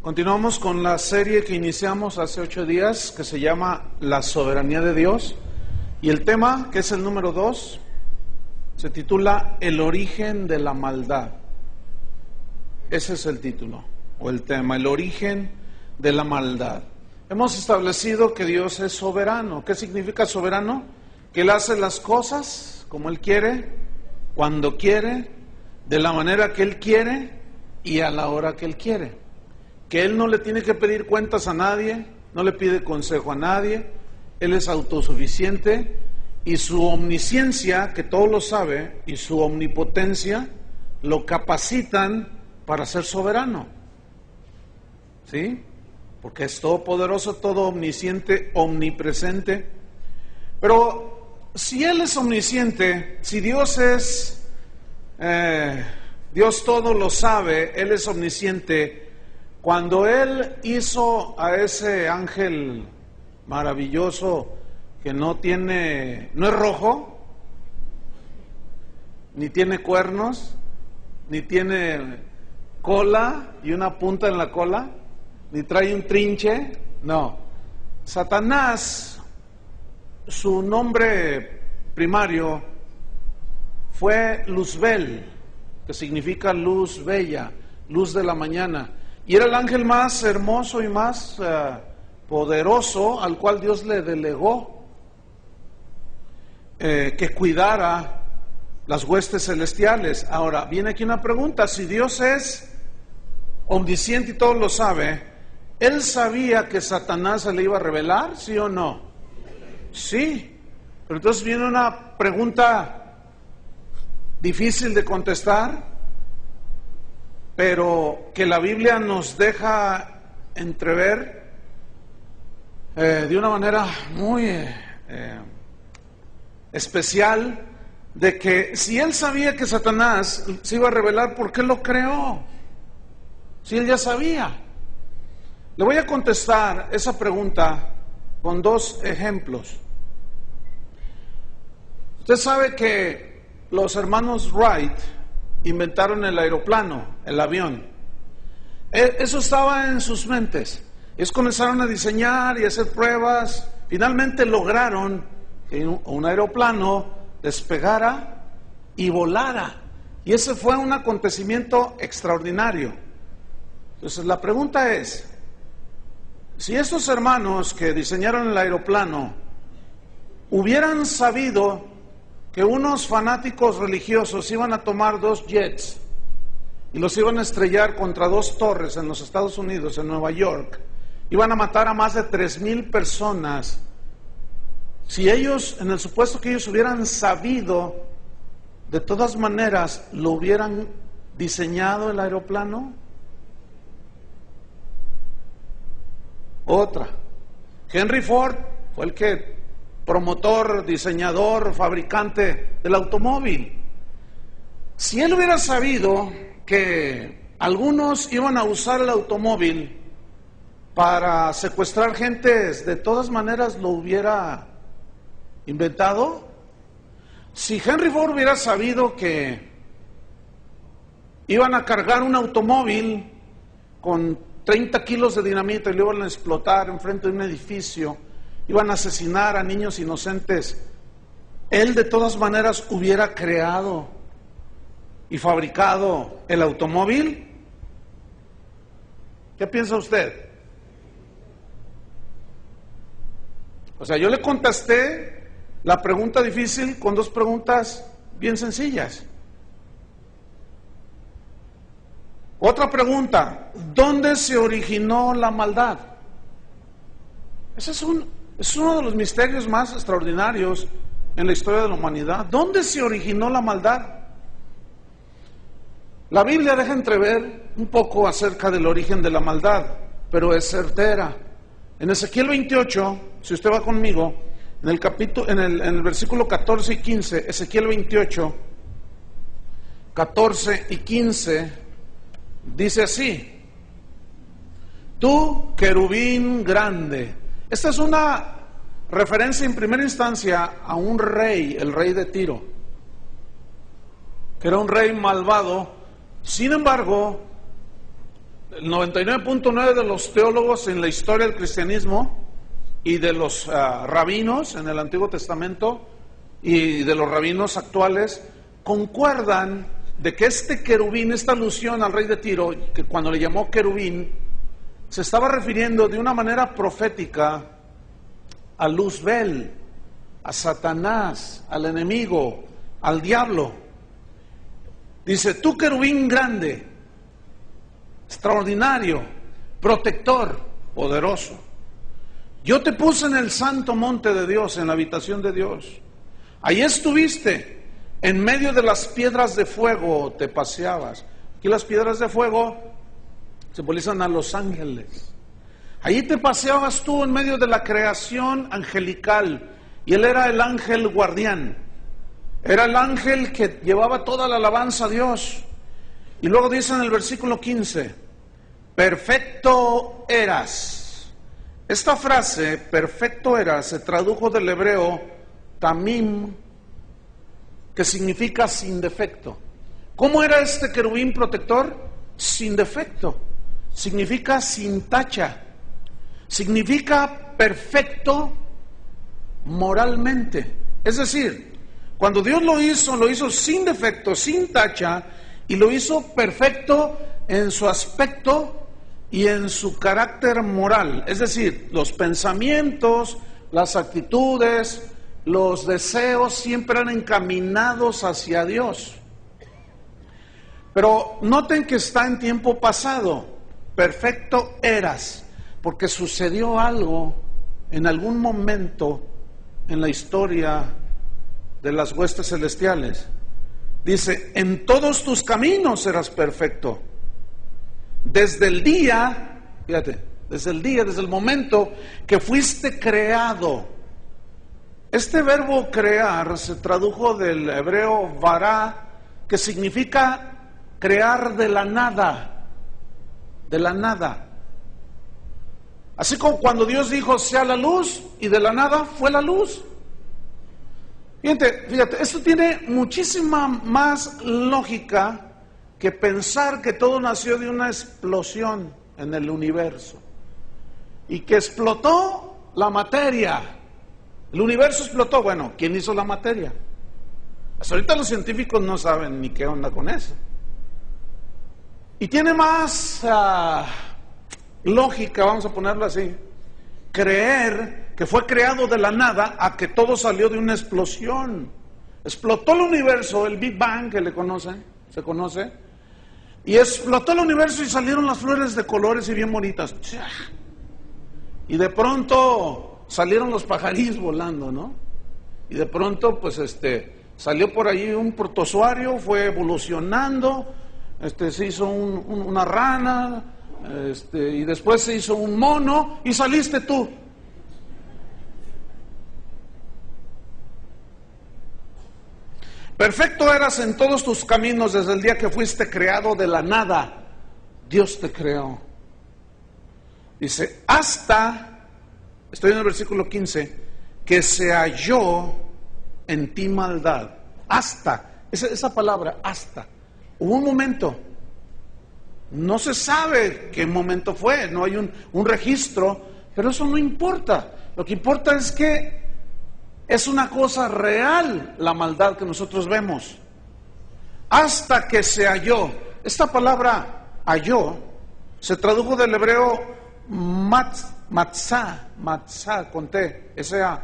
Continuamos con la serie que iniciamos hace 8 días, que se llama La soberanía de Dios, y el tema, que es el número 2, se titula El origen de la maldad. Ese es el título, o el tema, el origen de la maldad. Hemos establecido que Dios es soberano. ¿Qué significa soberano? Que Él hace las cosas como Él quiere, cuando quiere, de la manera que Él quiere y a la hora que Él quiere. Que Él no le tiene que pedir cuentas a nadie, no le pide consejo a nadie, Él es autosuficiente y su omnisciencia, que todo lo sabe, y su omnipotencia lo capacitan para ser soberano. ¿Sí? Porque es todopoderoso, todo omnisciente, omnipresente. Pero si Él es omnisciente, si Dios es, Dios todo lo sabe, Él es omnisciente. Cuando Él hizo a ese ángel maravilloso que no es rojo, ni tiene cuernos, ni tiene cola y una punta en la cola, ni trae un trinche, no. Satanás, su nombre primario fue Luzbel, que significa luz bella, luz de la mañana. Y era el ángel más hermoso y más poderoso al cual Dios le delegó que cuidara las huestes celestiales. Ahora, viene aquí una pregunta: si Dios es omnisciente y todo lo sabe, ¿Él sabía que Satanás se le iba a revelar, sí o no? Sí. Pero entonces viene una pregunta difícil de contestar, pero que la Biblia nos deja entrever de una manera muy especial, de que si Él sabía que Satanás se iba a revelar, ¿por qué lo creó? Si Él ya sabía. Le voy a contestar esa pregunta con 2 ejemplos. Usted sabe que los hermanos Wright inventaron el aeroplano, el avión. Eso estaba en sus mentes. Ellos comenzaron a diseñar y a hacer pruebas. Finalmente lograron que un aeroplano despegara y volara. Y ese fue un acontecimiento extraordinario. Entonces la pregunta es, si estos hermanos que diseñaron el aeroplano hubieran sabido que unos fanáticos religiosos iban a tomar 2 jets y los iban a estrellar contra 2 torres en los Estados Unidos, en Nueva York, iban a matar a más de 3,000 personas, si ellos, en el supuesto que ellos hubieran sabido, de todas maneras, ¿lo hubieran diseñado el aeroplano? Otra, Henry Ford fue el que promotor, diseñador, fabricante del automóvil. Si él hubiera sabido que algunos iban a usar el automóvil para secuestrar gentes, de todas maneras lo hubiera inventado. Si Henry Ford hubiera sabido que iban a cargar un automóvil con 30 kilos de dinamita y lo iban a explotar enfrente de un edificio, iban a asesinar a niños inocentes, él de todas maneras hubiera creado y fabricado el automóvil. ¿Qué piensa usted? O sea, yo le contesté la pregunta difícil con 2 preguntas bien sencillas. Otra pregunta: ¿dónde se originó la maldad? Ese es uno de los misterios más extraordinarios en la historia de la humanidad. ¿Dónde se originó la maldad? La Biblia deja entrever un poco acerca del origen de la maldad, pero es certera. En Ezequiel 28, si usted va conmigo, en el versículo 14 y 15, Ezequiel 28, 14 y 15, dice así: tú, querubín grande. Esta es una referencia en primera instancia a un rey, el rey de Tiro, que era un rey malvado. Sin embargo, el 99.9 de los teólogos en la historia del cristianismo y de los rabinos en el Antiguo Testamento y de los rabinos actuales concuerdan de que este querubín, esta alusión al rey de Tiro, que cuando le llamó querubín, se estaba refiriendo de una manera profética a Luzbel, a Satanás, al enemigo, al diablo. Dice, tú querubín grande, extraordinario, protector, poderoso, yo te puse en el santo monte de Dios, en la habitación de Dios. Allí estuviste, en medio de las piedras de fuego te paseabas. Aquí las piedras de fuego simbolizan a los ángeles. Allí te paseabas tú en medio de la creación angelical, y él era el ángel guardián. Era el ángel que llevaba toda la alabanza a Dios. Y luego dice en el versículo 15, perfecto eras. Esta frase, perfecto eras, se tradujo del hebreo tamim, que significa sin defecto. ¿Cómo era este querubín protector? Sin defecto. Significa sin tacha. Significa perfecto moralmente. Es decir, cuando Dios lo hizo sin defecto, sin tacha, y lo hizo perfecto en su aspecto y en su carácter moral. Es decir, los pensamientos, las actitudes, los deseos siempre eran encaminados hacia Dios. Pero noten que está en tiempo pasado. Perfecto eras, porque sucedió algo en algún momento en la historia de las huestes celestiales. Dice, en todos tus caminos eras perfecto. Desde el día, fíjate, desde el momento que fuiste creado. Este verbo crear se tradujo del hebreo vará, que significa crear de la nada, de la nada. Así como cuando Dios dijo, sea la luz, y de la nada fue la luz. Fíjate, esto tiene muchísima más lógica que pensar que todo nació de una explosión en el universo y que explotó la materia. El universo explotó. Bueno, ¿quién hizo la materia? Hasta ahorita los científicos no saben ni qué onda con eso. Y tiene más lógica, vamos a ponerlo así, creer que fue creado de la nada a que todo salió de una explosión. Explotó el universo, el Big Bang que se conoce, y explotó el universo y salieron las flores de colores y bien bonitas. Y de pronto salieron los pajarillos volando, ¿no? Y de pronto, pues salió por ahí un protozoario, fue evolucionando, se hizo una rana, y después se hizo un mono, y saliste tú. Perfecto eras en todos tus caminos desde el día que fuiste creado de la nada. Dios te creó. Dice, hasta, estoy en el versículo 15, que se halló en ti maldad. Hasta, esa palabra, hasta. Hubo un momento, no se sabe qué momento fue, no hay un registro, pero eso no importa. Lo que importa es que es una cosa real la maldad que nosotros vemos. Hasta que se halló. Esta palabra halló se tradujo del hebreo matzah con T, S-A.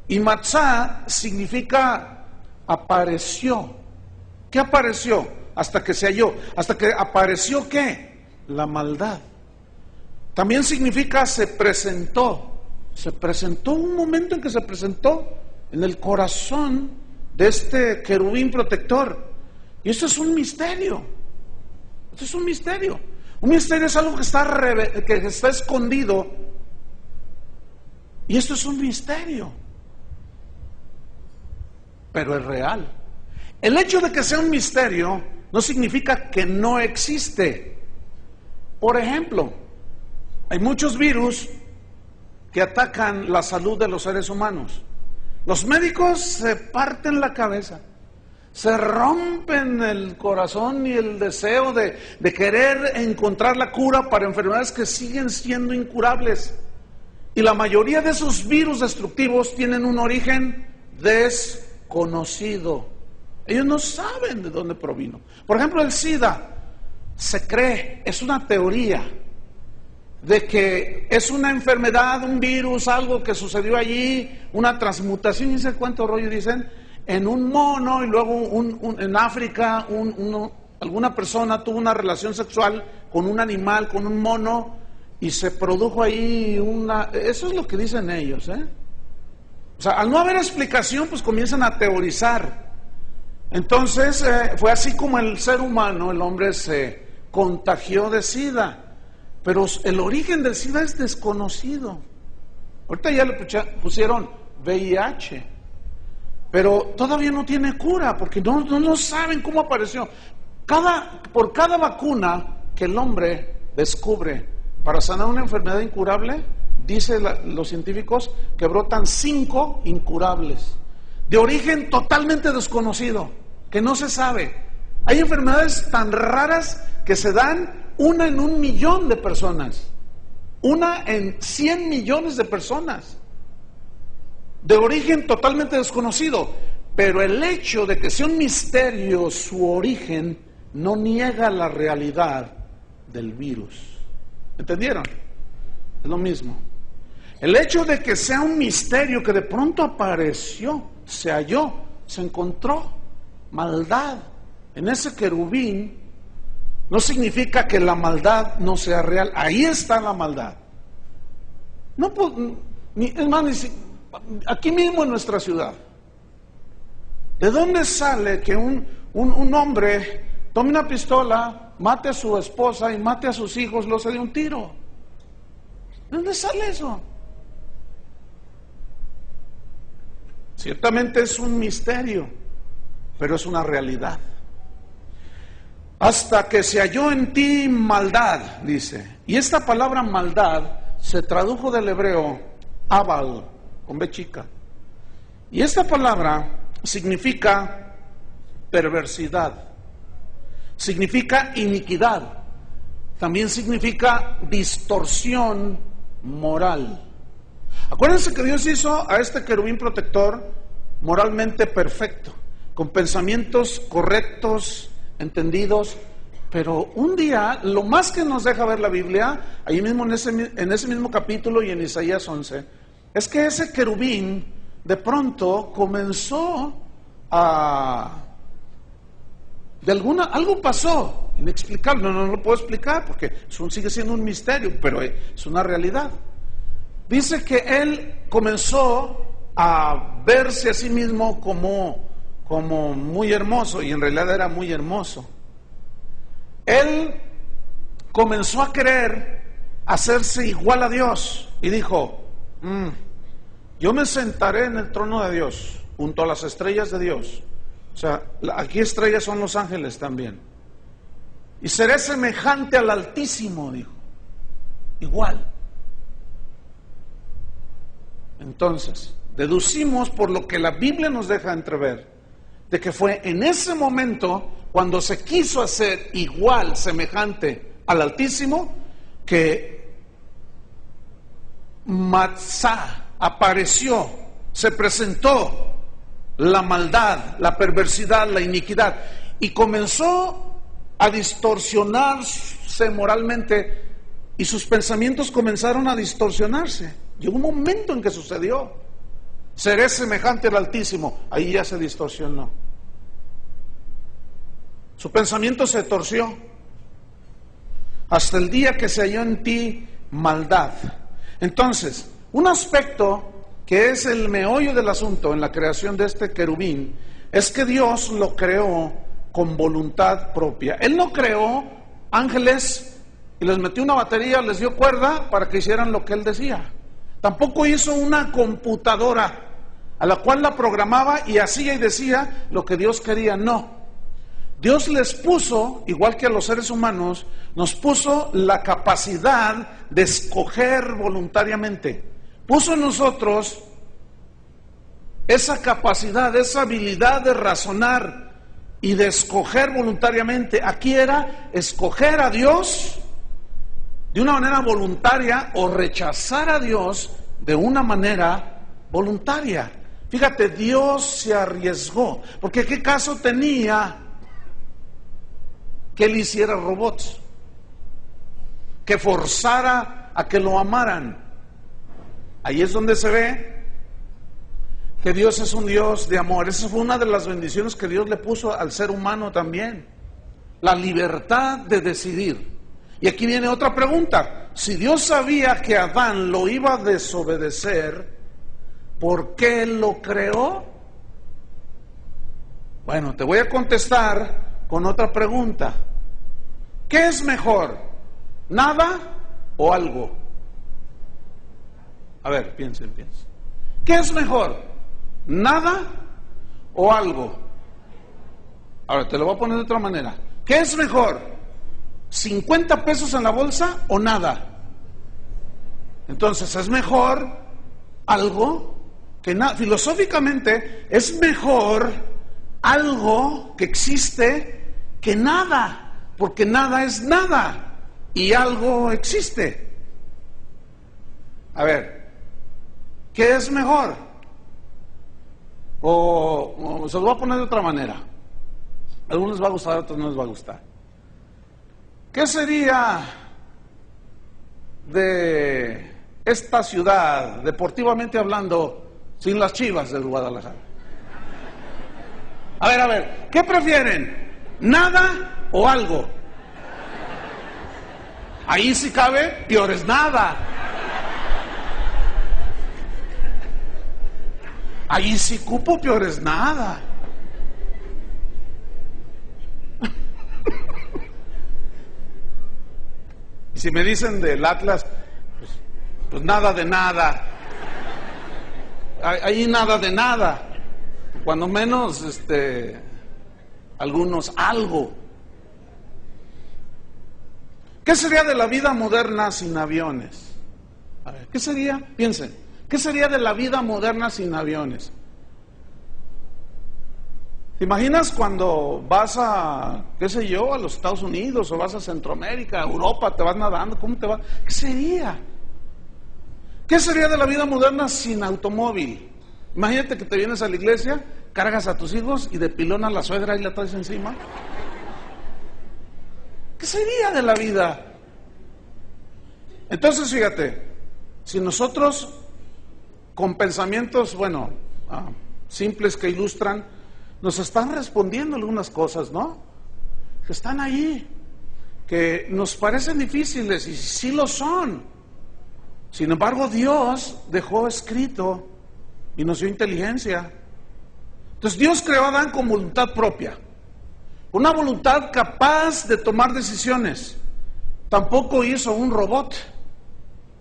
Y matzah significa apareció. ¿Qué apareció? Hasta que se halló. ¿Hasta que apareció qué? La maldad. También significa se presentó. Se presentó un momento en que se presentó en el corazón de este querubín protector. Y esto es un misterio. Esto es un misterio. Un misterio es algo que está escondido. Y esto es un misterio. Pero es real. El hecho de que sea un misterio no significa que no existe. Por ejemplo, hay muchos virus que atacan la salud de los seres humanos. Los médicos se parten la cabeza. Se rompen el corazón y el deseo de querer encontrar la cura para enfermedades que siguen siendo incurables. Y la mayoría de esos virus destructivos tienen un origen desconocido. Ellos no saben de dónde provino. Por ejemplo, el SIDA se cree, es una teoría de que es una enfermedad, un virus, algo que sucedió allí, una transmutación, y ese cuánto rollo dicen, en un mono, y luego en África alguna persona tuvo una relación sexual con un animal, con un mono, y se produjo ahí eso es lo que dicen ellos, O sea, al no haber explicación, pues comienzan a teorizar. Entonces, fue así como el ser humano, el hombre se contagió de SIDA. Pero el origen del SIDA es desconocido. Ahorita ya le pusieron VIH, pero todavía no tiene cura, porque no saben cómo apareció. Por cada vacuna que el hombre descubre para sanar una enfermedad incurable, dicen los científicos que brotan 5 incurables, de origen totalmente desconocido, que no se sabe. Hay enfermedades tan raras que se dan una en 1 millón de personas, una en 100 millones de personas, de origen totalmente desconocido. Pero el hecho de que sea un misterio su origen no niega la realidad del virus. ¿Entendieron? Es lo mismo. El hecho de que sea un misterio que de pronto apareció, se halló, se encontró maldad en ese querubín, no significa que la maldad no sea real. Ahí está la maldad. No, hermano, aquí mismo en nuestra ciudad, ¿de dónde sale que un hombre tome una pistola, mate a su esposa y mate a sus hijos, los dé un tiro? ¿De dónde sale eso? Ciertamente es un misterio, pero es una realidad. Hasta que se halló en ti maldad, dice. Y esta palabra maldad se tradujo del hebreo abal, con B chica. Y esta palabra significa perversidad, significa iniquidad, también significa distorsión moral. Acuérdense que Dios hizo a este querubín protector moralmente perfecto, con pensamientos correctos, entendidos, pero un día, lo más que nos deja ver la Biblia, ahí mismo en ese mismo capítulo y en Isaías 11, es que ese querubín de pronto comenzó algo pasó, inexplicable, no lo puedo explicar porque sigue siendo un misterio, pero es una realidad. Dice que él comenzó a verse a sí mismo como muy hermoso, y en realidad era muy hermoso. Él comenzó a querer hacerse igual a Dios y dijo, yo me sentaré en el trono de Dios, junto a las estrellas de Dios. O sea, aquí estrellas son los ángeles también. Y seré semejante al Altísimo, dijo. Igual. Entonces, deducimos por lo que la Biblia nos deja entrever, de que fue en ese momento, cuando se quiso hacer igual, semejante al Altísimo, que Matzah apareció, se presentó la maldad, la perversidad, la iniquidad, y comenzó a distorsionarse moralmente, y sus pensamientos comenzaron a distorsionarse. Llegó un momento en que sucedió. Seré semejante al Altísimo. Ahí ya se distorsionó. Su pensamiento se torció. Hasta el día que se halló en ti maldad. Entonces, un aspecto que es el meollo del asunto en la creación de este querubín, es que Dios lo creó con voluntad propia. Él no creó ángeles y les metió una batería, les dio cuerda para que hicieran lo que Él decía. Tampoco hizo una computadora a la cual la programaba y hacía y decía lo que Dios quería. No. Dios les puso, igual que a los seres humanos, nos puso la capacidad de escoger voluntariamente. Puso en nosotros esa capacidad, esa habilidad de razonar, y de escoger voluntariamente. Aquí era escoger a Dios de una manera voluntaria o rechazar a Dios de una manera voluntaria. Fíjate, Dios se arriesgó, porque ¿qué caso tenía que él hiciera robots? Que forzara a que lo amaran. Ahí es donde se ve que Dios es un Dios de amor. Esa fue una de las bendiciones que Dios le puso al ser humano también, la libertad de decidir. Y aquí viene otra pregunta: si Dios sabía que Adán lo iba a desobedecer, ¿por qué lo creó? Bueno, te voy a contestar con otra pregunta. ¿Qué es mejor? ¿Nada o algo? A ver, piensen. ¿Qué es mejor? ¿Nada o algo? Ahora, te lo voy a poner de otra manera. ¿Qué es mejor? ¿50 pesos en la bolsa o nada? Entonces, ¿es mejor algo que nada? Filosóficamente, es mejor algo que existe que nada, porque nada es nada y algo existe. A ver, ¿qué es mejor? O se lo voy a poner de otra manera. A algunos les va a gustar, a otros no les va a gustar. ¿Qué sería de esta ciudad, deportivamente hablando, sin las Chivas del Guadalajara? A ver, ¿qué prefieren? ¿Nada o algo? Ahí sí cabe, peor es nada. Ahí sí cupo, peor es nada. Y si me dicen del Atlas, pues nada de nada. Ahí nada de nada. Cuando menos, algunos algo. ¿Qué sería de la vida moderna sin aviones? A ver, ¿qué sería? Piensen, ¿qué sería de la vida moderna sin aviones? ¿Te imaginas cuando vas a, qué sé yo, a los Estados Unidos o vas a Centroamérica, a Europa, te vas nadando? ¿Cómo te va? ¿Qué sería? ¿Qué sería de la vida moderna sin automóvil? Imagínate que te vienes a la iglesia, cargas a tus hijos y de pilón a la suegra y la traes encima. ¿Qué sería de la vida? Entonces, fíjate, si nosotros con pensamientos, simples que ilustran, nos están respondiendo algunas cosas, ¿no? Que están ahí, que nos parecen difíciles y sí lo son. Sin embargo, Dios dejó escrito y nos dio inteligencia. Entonces Dios creó a Adán con voluntad propia, una voluntad capaz de tomar decisiones. Tampoco hizo un robot.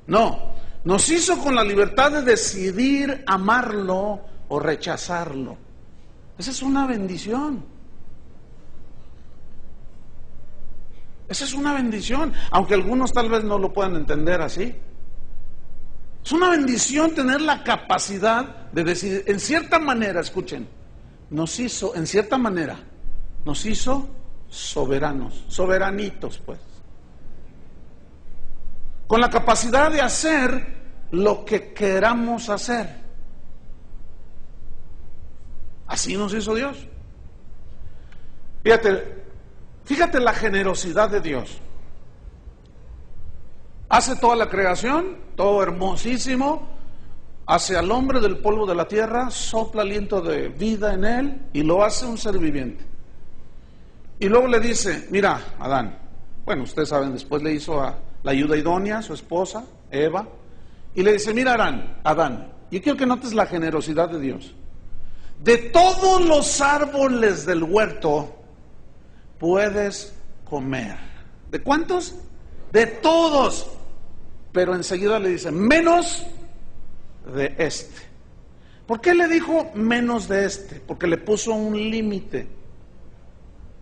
No, nos hizo con la libertad de decidir amarlo o rechazarlo. Esa es una bendición. Esa es una bendición, aunque algunos tal vez no lo puedan entender así. Es una bendición tener la capacidad de decidir. En cierta manera, escuchen, nos hizo soberanos, soberanitos, pues. Con la capacidad de hacer lo que queramos hacer. Así nos hizo Dios. Fíjate la generosidad de Dios. Hace toda la creación, todo hermosísimo, hace al hombre del polvo de la tierra, sopla aliento de vida en él y lo hace un ser viviente. Y luego le dice, mira, Adán, ustedes saben, después le hizo a la ayuda idónea, su esposa, Eva, y le dice, mira, Adán, yo quiero que notes la generosidad de Dios. De todos los árboles del huerto puedes comer. ¿De cuántos? De todos. Pero enseguida le dice, menos de este. ¿Por qué le dijo menos de este? Porque le puso un límite.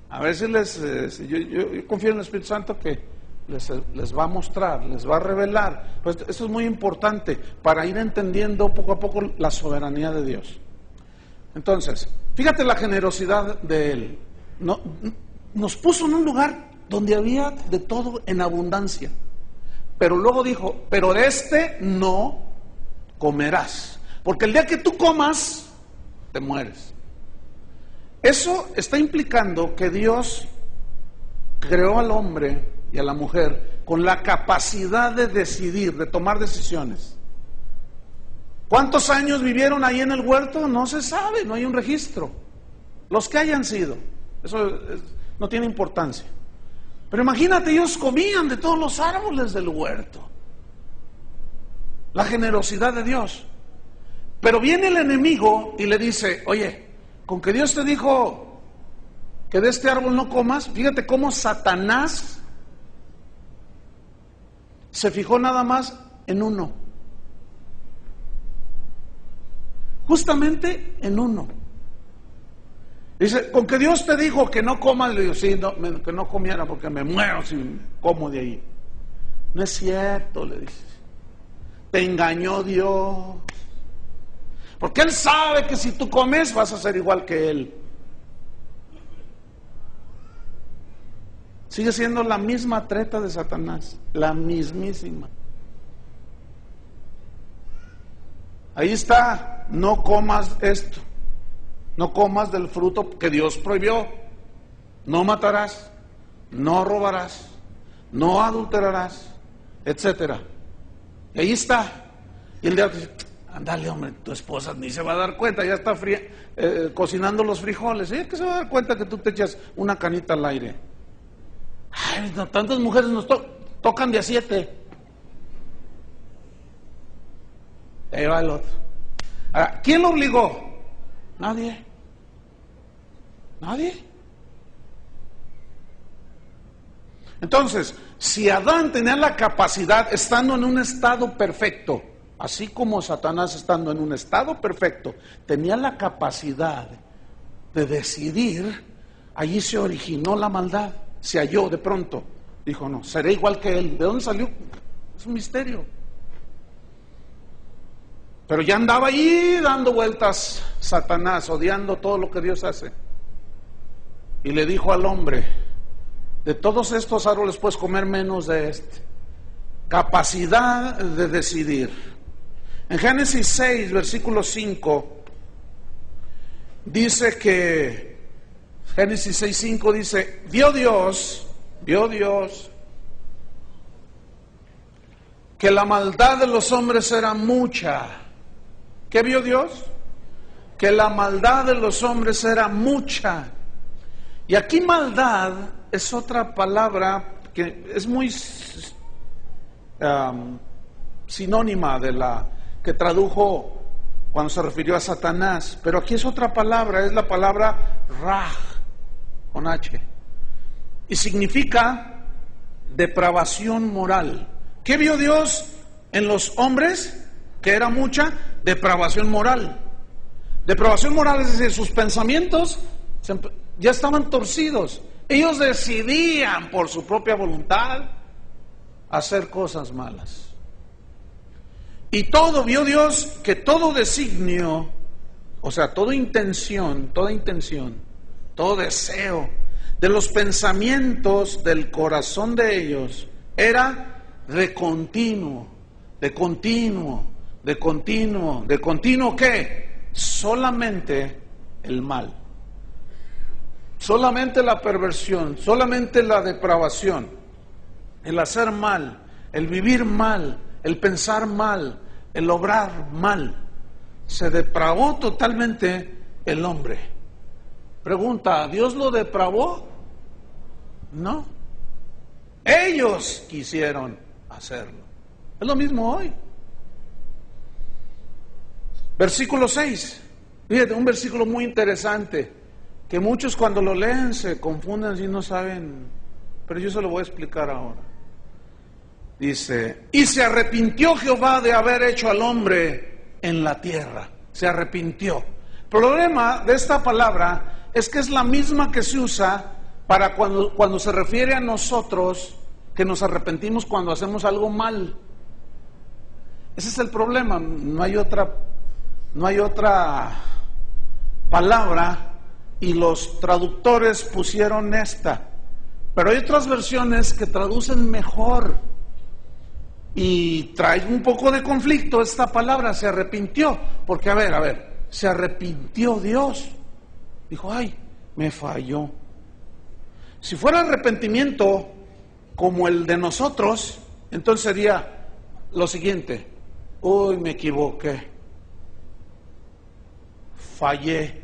A ver si yo confío en el Espíritu Santo que les va a mostrar, les va a revelar. Pues esto es muy importante para ir entendiendo poco a poco la soberanía de Dios. Entonces, fíjate la generosidad de Él. nos puso en un lugar donde había de todo en abundancia. Pero luego dijo, pero de este no comerás, porque el día que tú comas, te mueres. Eso está implicando que Dios creó al hombre y a la mujer con la capacidad de decidir, de tomar decisiones. ¿Cuántos años vivieron ahí en el huerto? No se sabe, no hay un registro. Los que hayan sido, no tiene importancia. Pero imagínate, ellos comían de todos los árboles del huerto. La generosidad de Dios. Pero viene el enemigo y le dice, oye, con que Dios te dijo que de este árbol no comas, fíjate cómo Satanás se fijó nada más en uno. Justamente en uno. Dice, con que Dios te dijo que no comas, le digo, sí, que no comiera porque me muero si como de ahí. No es cierto, le dice. Te engañó Dios. Porque Él sabe que si tú comes vas a ser igual que Él. Sigue siendo la misma treta de Satanás, la mismísima. Ahí está, no comas esto, no comas del fruto que Dios prohibió, no matarás, no robarás, no adulterarás, etcétera. Y ahí está. Y el diablo dice, ándale hombre, tu esposa ni se va a dar cuenta, ya está cocinando los frijoles, ¿eh? Que se va a dar cuenta que tú te echas una canita al aire. Ay, no, tantas mujeres nos tocan de a 7. Ahí va el otro. Ahora, ¿quién lo obligó? Nadie. Nadie. Entonces, si Adán tenía la capacidad, estando en un estado perfecto, así como Satanás estando en un estado perfecto, tenía la capacidad de decidir, allí se originó la maldad, se halló de pronto, dijo no, seré igual que él. ¿De dónde salió? Es un misterio. Pero ya andaba ahí dando vueltas Satanás, odiando todo lo que Dios hace. Y le dijo al hombre, de todos estos árboles puedes comer menos de este. Capacidad de decidir. En Génesis 6, versículo 5, dice que, Génesis 6, 5 dice, vio Dios, que la maldad de los hombres era mucha. ¿Qué vio Dios? Que la maldad de los hombres era mucha. Y aquí maldad es otra palabra que es muy sinónima de la que tradujo cuando se refirió a Satanás, pero aquí es otra palabra, es la palabra raj, con H, y significa depravación moral. ¿Qué vio Dios en los hombres? Que era mucha depravación moral. Depravación moral es decir, sus pensamientos ya estaban torcidos. Ellos decidían por su propia voluntad hacer cosas malas. Y todo, vio Dios que todo designio, o sea, toda intención, todo deseo de los pensamientos del corazón de ellos era de continuo, ¿qué? Solamente el mal, solamente la perversión, solamente la depravación, el hacer mal, el vivir mal, el pensar mal, el obrar mal. Se depravó totalmente el hombre. Pregunta, ¿Dios lo depravó? No. Ellos quisieron hacerlo. Es lo mismo hoy. Versículo 6. Fíjate, un versículo muy interesante, que muchos cuando lo leen se confunden y no saben, pero yo se lo voy a explicar ahora. Dice, y se arrepintió Jehová de haber hecho al hombre en la tierra. Se arrepintió. El problema de esta palabra es que es la misma que se usa para cuando se refiere a nosotros, que nos arrepentimos cuando hacemos algo mal. Ese es el problema. No hay otra palabra y los traductores pusieron esta, pero hay otras versiones que traducen mejor y trae un poco de conflicto esta palabra, se arrepintió, porque a ver, se arrepintió Dios, dijo, ay, me falló. Si fuera arrepentimiento como el de nosotros, entonces sería lo siguiente, uy, me equivoqué, fallé.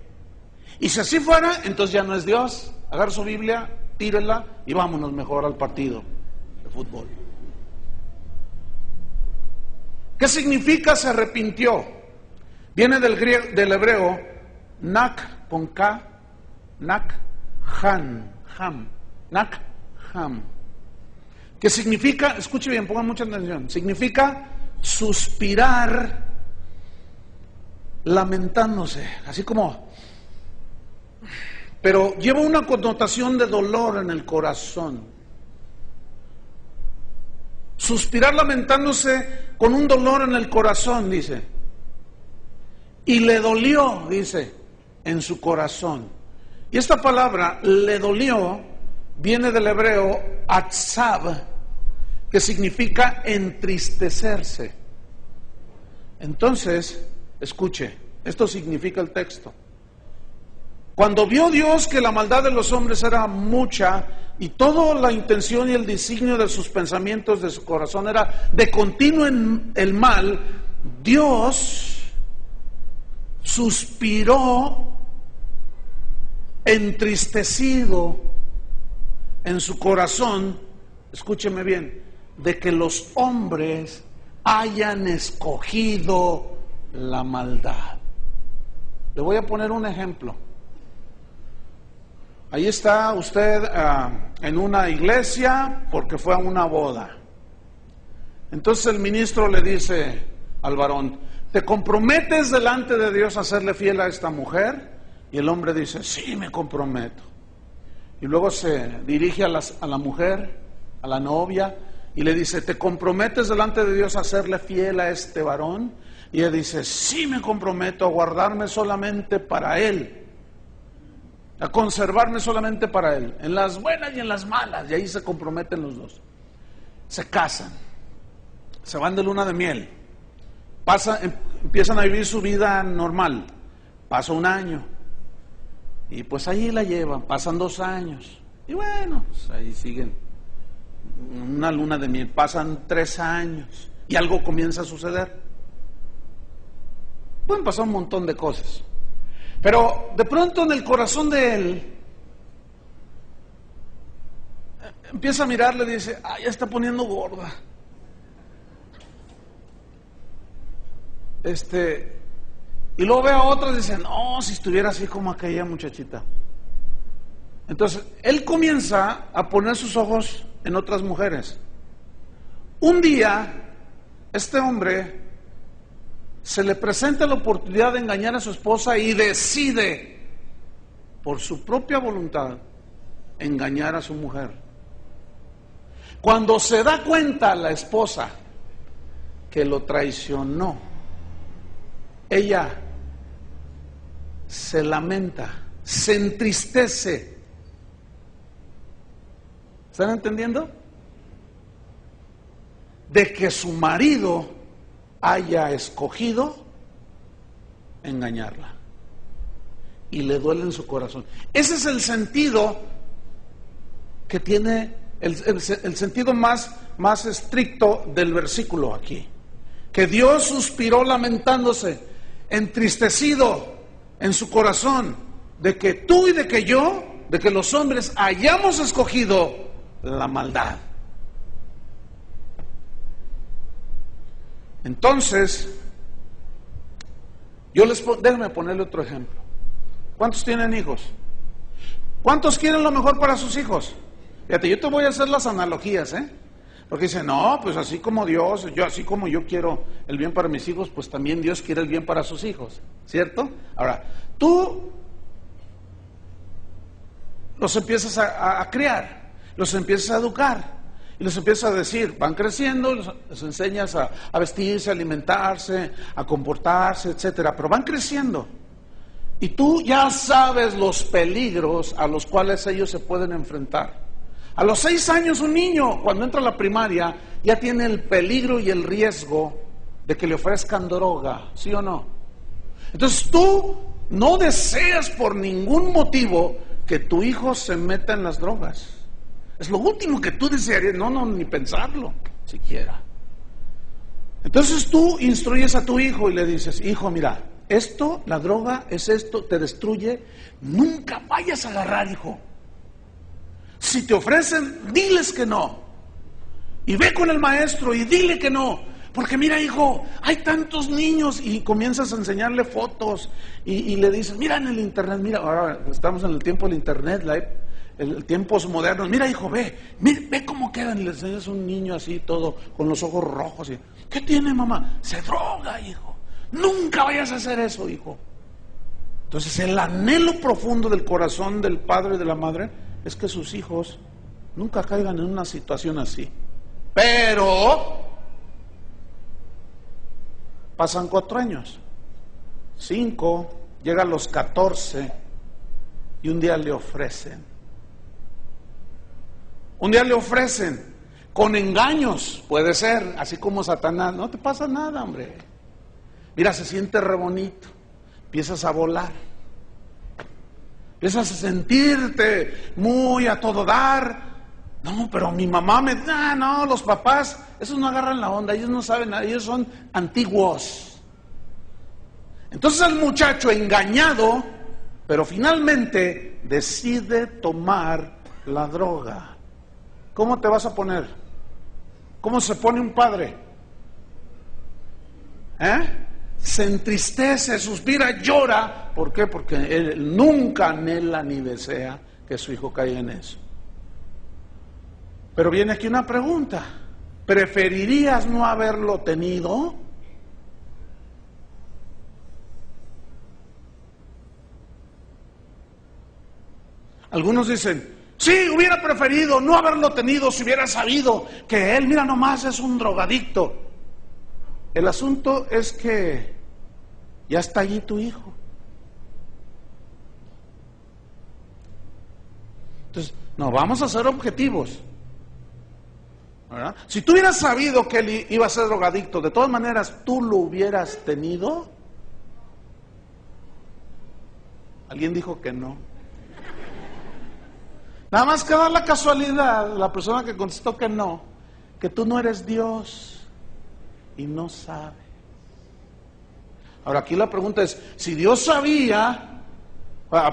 Y si así fuera, entonces ya no es Dios. Agarra su Biblia, tírela y vámonos mejor al partido de fútbol. ¿Qué significa se arrepintió? Viene del hebreo nak con k, nak ham, que significa, escuche bien, pongan mucha atención, significa suspirar lamentándose, así como, pero lleva una connotación de dolor en el corazón. Suspirar lamentándose con un dolor en el corazón, dice. Y le dolió, dice, en su corazón. Y esta palabra, le dolió, viene del hebreo atzab, que significa entristecerse. Entonces, escuche, esto significa el texto. Cuando vio Dios que la maldad de los hombres era mucha y toda la intención y el designio de sus pensamientos, de su corazón era de continuo en el mal, Dios suspiró entristecido en su corazón, escúcheme bien, de que los hombres hayan escogido la maldad. Le voy a poner un ejemplo. Ahí está usted en una iglesia porque fue a una boda. Entonces el ministro le dice al varón, ¿te comprometes delante de Dios a serle fiel a esta mujer? Y el hombre dice, sí, me comprometo. Y luego se dirige a la mujer, a la novia, y le dice, ¿te comprometes delante de Dios a serle fiel a este varón? Y ella dice, sí, me comprometo a guardarme solamente para él, a conservarme solamente para él, en las buenas y en las malas. Y ahí se comprometen los dos. Se casan, se van de luna de miel, empiezan a vivir su vida normal. Pasa un año y pues ahí la llevan, pasan 2 años y bueno, pues ahí siguen una luna de miel, pasan 3 años y algo comienza a suceder. Pueden pasar un montón de cosas, pero de pronto en el corazón de él empieza a mirarle y dice, ya está poniendo gorda. Y luego ve a otras y dice, no, si estuviera así como aquella muchachita. Entonces, él comienza a poner sus ojos en otras mujeres. Un día, este hombre se le presenta la oportunidad de engañar a su esposa y decide, por su propia voluntad, engañar a su mujer. Cuando se da cuenta la esposa que lo traicionó, ella se lamenta, se entristece. ¿Están entendiendo? De que su marido haya escogido engañarla. Y le duele en su corazón. Ese es el sentido que tiene, el sentido más estricto del versículo aquí. Que Dios suspiró lamentándose, entristecido en su corazón, de que tú y de que yo, de que los hombres hayamos escogido la maldad. Entonces, déjenme ponerle otro ejemplo. ¿Cuántos tienen hijos? ¿Cuántos quieren lo mejor para sus hijos? Fíjate, yo te voy a hacer las analogías, porque dicen, no, pues así como Dios, así como yo quiero el bien para mis hijos, pues también Dios quiere el bien para sus hijos, ¿cierto? Ahora, tú los empiezas a criar, los empiezas a educar, y les empiezas a decir, van creciendo, les enseñas a vestirse, a alimentarse, a comportarse, etcétera, pero van creciendo. Y tú ya sabes los peligros a los cuales ellos se pueden enfrentar. A los 6 años un niño, cuando entra a la primaria, ya tiene el peligro y el riesgo de que le ofrezcan droga, ¿sí o no? Entonces tú no deseas por ningún motivo que tu hijo se meta en las drogas. Es lo último que tú desearías, no, ni pensarlo siquiera. Entonces tú instruyes a tu hijo y le dices, hijo, mira, esto, la droga es esto, te destruye, nunca vayas a agarrar, hijo. Si te ofrecen, diles que no. Y ve con el maestro y dile que no. Porque mira, hijo, hay tantos niños, y comienzas a enseñarle fotos y le dices, mira en el internet, mira, ahora estamos en el tiempo del internet, el tiempos modernos, mira, hijo, ve cómo quedan, y le enseñas a un niño así todo, con los ojos rojos, y, ¿qué tiene, mamá? Se droga, hijo, nunca vayas a hacer eso, hijo. Entonces el anhelo profundo del corazón del padre y de la madre es que sus hijos nunca caigan en una situación así. Pero pasan 4 años, 5, llega a los 14 y un día le ofrecen. Un día le ofrecen con engaños, puede ser, así como Satanás. No te pasa nada, hombre. Mira, se siente re bonito. Empiezas a volar. Empiezas a sentirte muy a todo dar. No, pero mi mamá me... No, los papás, esos no agarran la onda, ellos no saben nada, ellos son antiguos. Entonces el muchacho engañado, pero finalmente decide tomar la droga. ¿Cómo te vas a poner? ¿Cómo se pone un padre? Se entristece, suspira, llora. ¿Por qué? Porque él nunca anhela ni desea que su hijo caiga en eso. Pero viene aquí una pregunta. ¿Preferirías no haberlo tenido? Algunos dicen, sí, hubiera preferido no haberlo tenido si hubiera sabido que él, mira nomás, es un drogadicto. El asunto es que ya está allí tu hijo. Entonces, no, vamos a ser objetivos, ¿verdad? Si tú hubieras sabido que él iba a ser drogadicto, de todas maneras, ¿tú lo hubieras tenido? Alguien dijo que no. Nada más que da la casualidad, la persona que contestó que no, que tú no eres Dios y no sabes. Ahora aquí la pregunta es, si Dios sabía,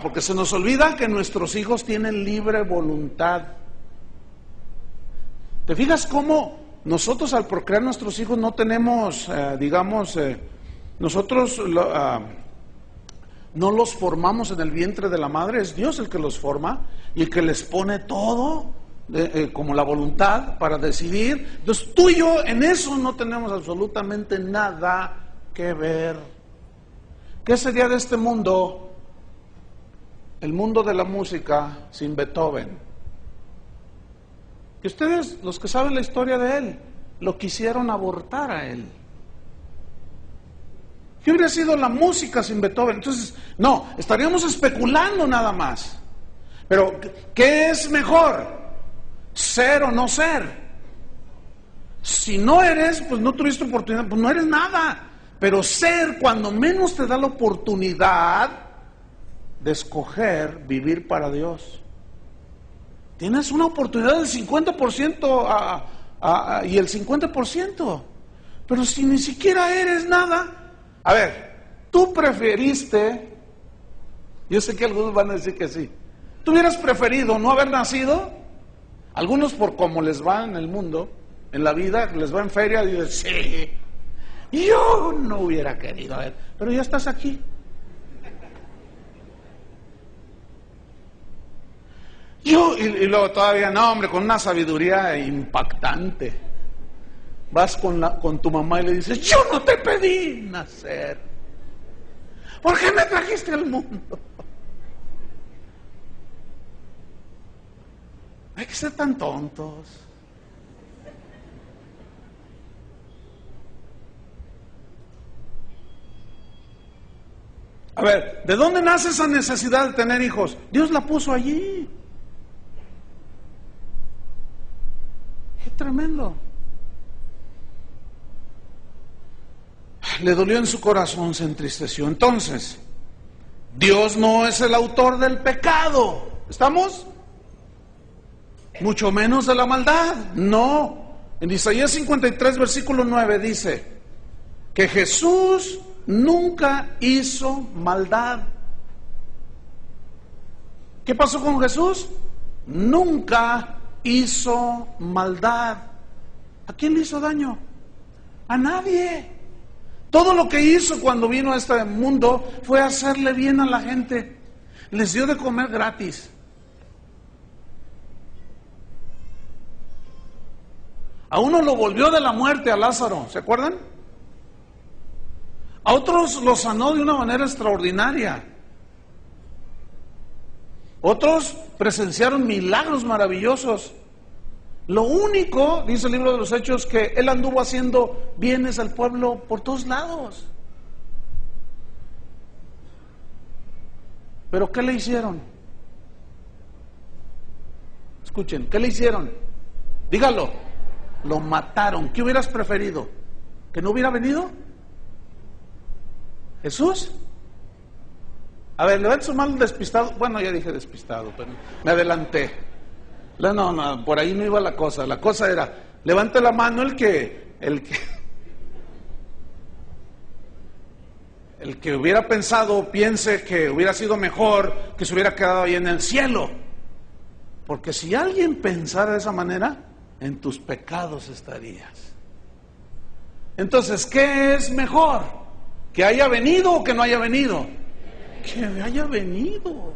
porque se nos olvida que nuestros hijos tienen libre voluntad. ¿Te fijas cómo nosotros al procrear nuestros hijos no tenemos, nosotros no los formamos en el vientre de la madre? Es Dios el que los forma y el que les pone todo, como la voluntad para decidir. Entonces tú y yo en eso no tenemos absolutamente nada que ver. ¿Qué sería de este mundo, el mundo de la música, sin Beethoven? Que ustedes, los que saben la historia de él, lo quisieron abortar a él. ¿Qué hubiera sido la música sin Beethoven? Entonces, no, estaríamos especulando nada más. Pero, ¿qué es mejor? ¿Ser o no ser? Si no eres, pues no tuviste oportunidad, pues no eres nada. Pero ser, cuando menos te da la oportunidad de escoger vivir para Dios. Tienes una oportunidad del 50% y el 50%. Pero si ni siquiera eres nada. A ver, tú preferiste, yo sé que algunos van a decir que sí, ¿tú hubieras preferido no haber nacido? Algunos por cómo les va en el mundo, en la vida, les va en feria, y dicen, sí, yo no hubiera querido, a ver, pero ya estás aquí. Y luego todavía, no hombre, con una sabiduría impactante. Vas con tu mamá y le dices, yo no te pedí nacer. ¿Por qué me trajiste al mundo? Hay que ser tan tontos. A ver, ¿de dónde nace esa necesidad de tener hijos? Dios la puso allí. Qué tremendo. Le dolió en su corazón, se entristeció. Entonces, Dios no es el autor del pecado. ¿Estamos? Mucho menos de la maldad. No. En Isaías 53, versículo 9 dice que Jesús nunca hizo maldad. ¿Qué pasó con Jesús? Nunca hizo maldad. ¿A quién le hizo daño? A nadie. Todo lo que hizo cuando vino a este mundo fue hacerle bien a la gente. Les dio de comer gratis. A uno lo volvió de la muerte, a Lázaro, ¿se acuerdan? A otros lo sanó de una manera extraordinaria. Otros presenciaron milagros maravillosos. Lo único, dice el libro de los Hechos, que él anduvo haciendo bienes al pueblo por todos lados. ¿Pero qué le hicieron? Escuchen, ¿qué le hicieron? Dígalo. Lo mataron. ¿Qué hubieras preferido? ¿Que no hubiera venido Jesús? A ver, levante su mano despistado. Bueno, ya dije despistado, pero me adelanté. No, por ahí no iba la cosa. La cosa era, levante la mano el que hubiera pensado, piense que hubiera sido mejor que se hubiera quedado ahí en el cielo. Porque si alguien pensara de esa manera, en tus pecados estarías. Entonces, ¿qué es mejor? ¿Que haya venido o que no haya venido? Que haya venido.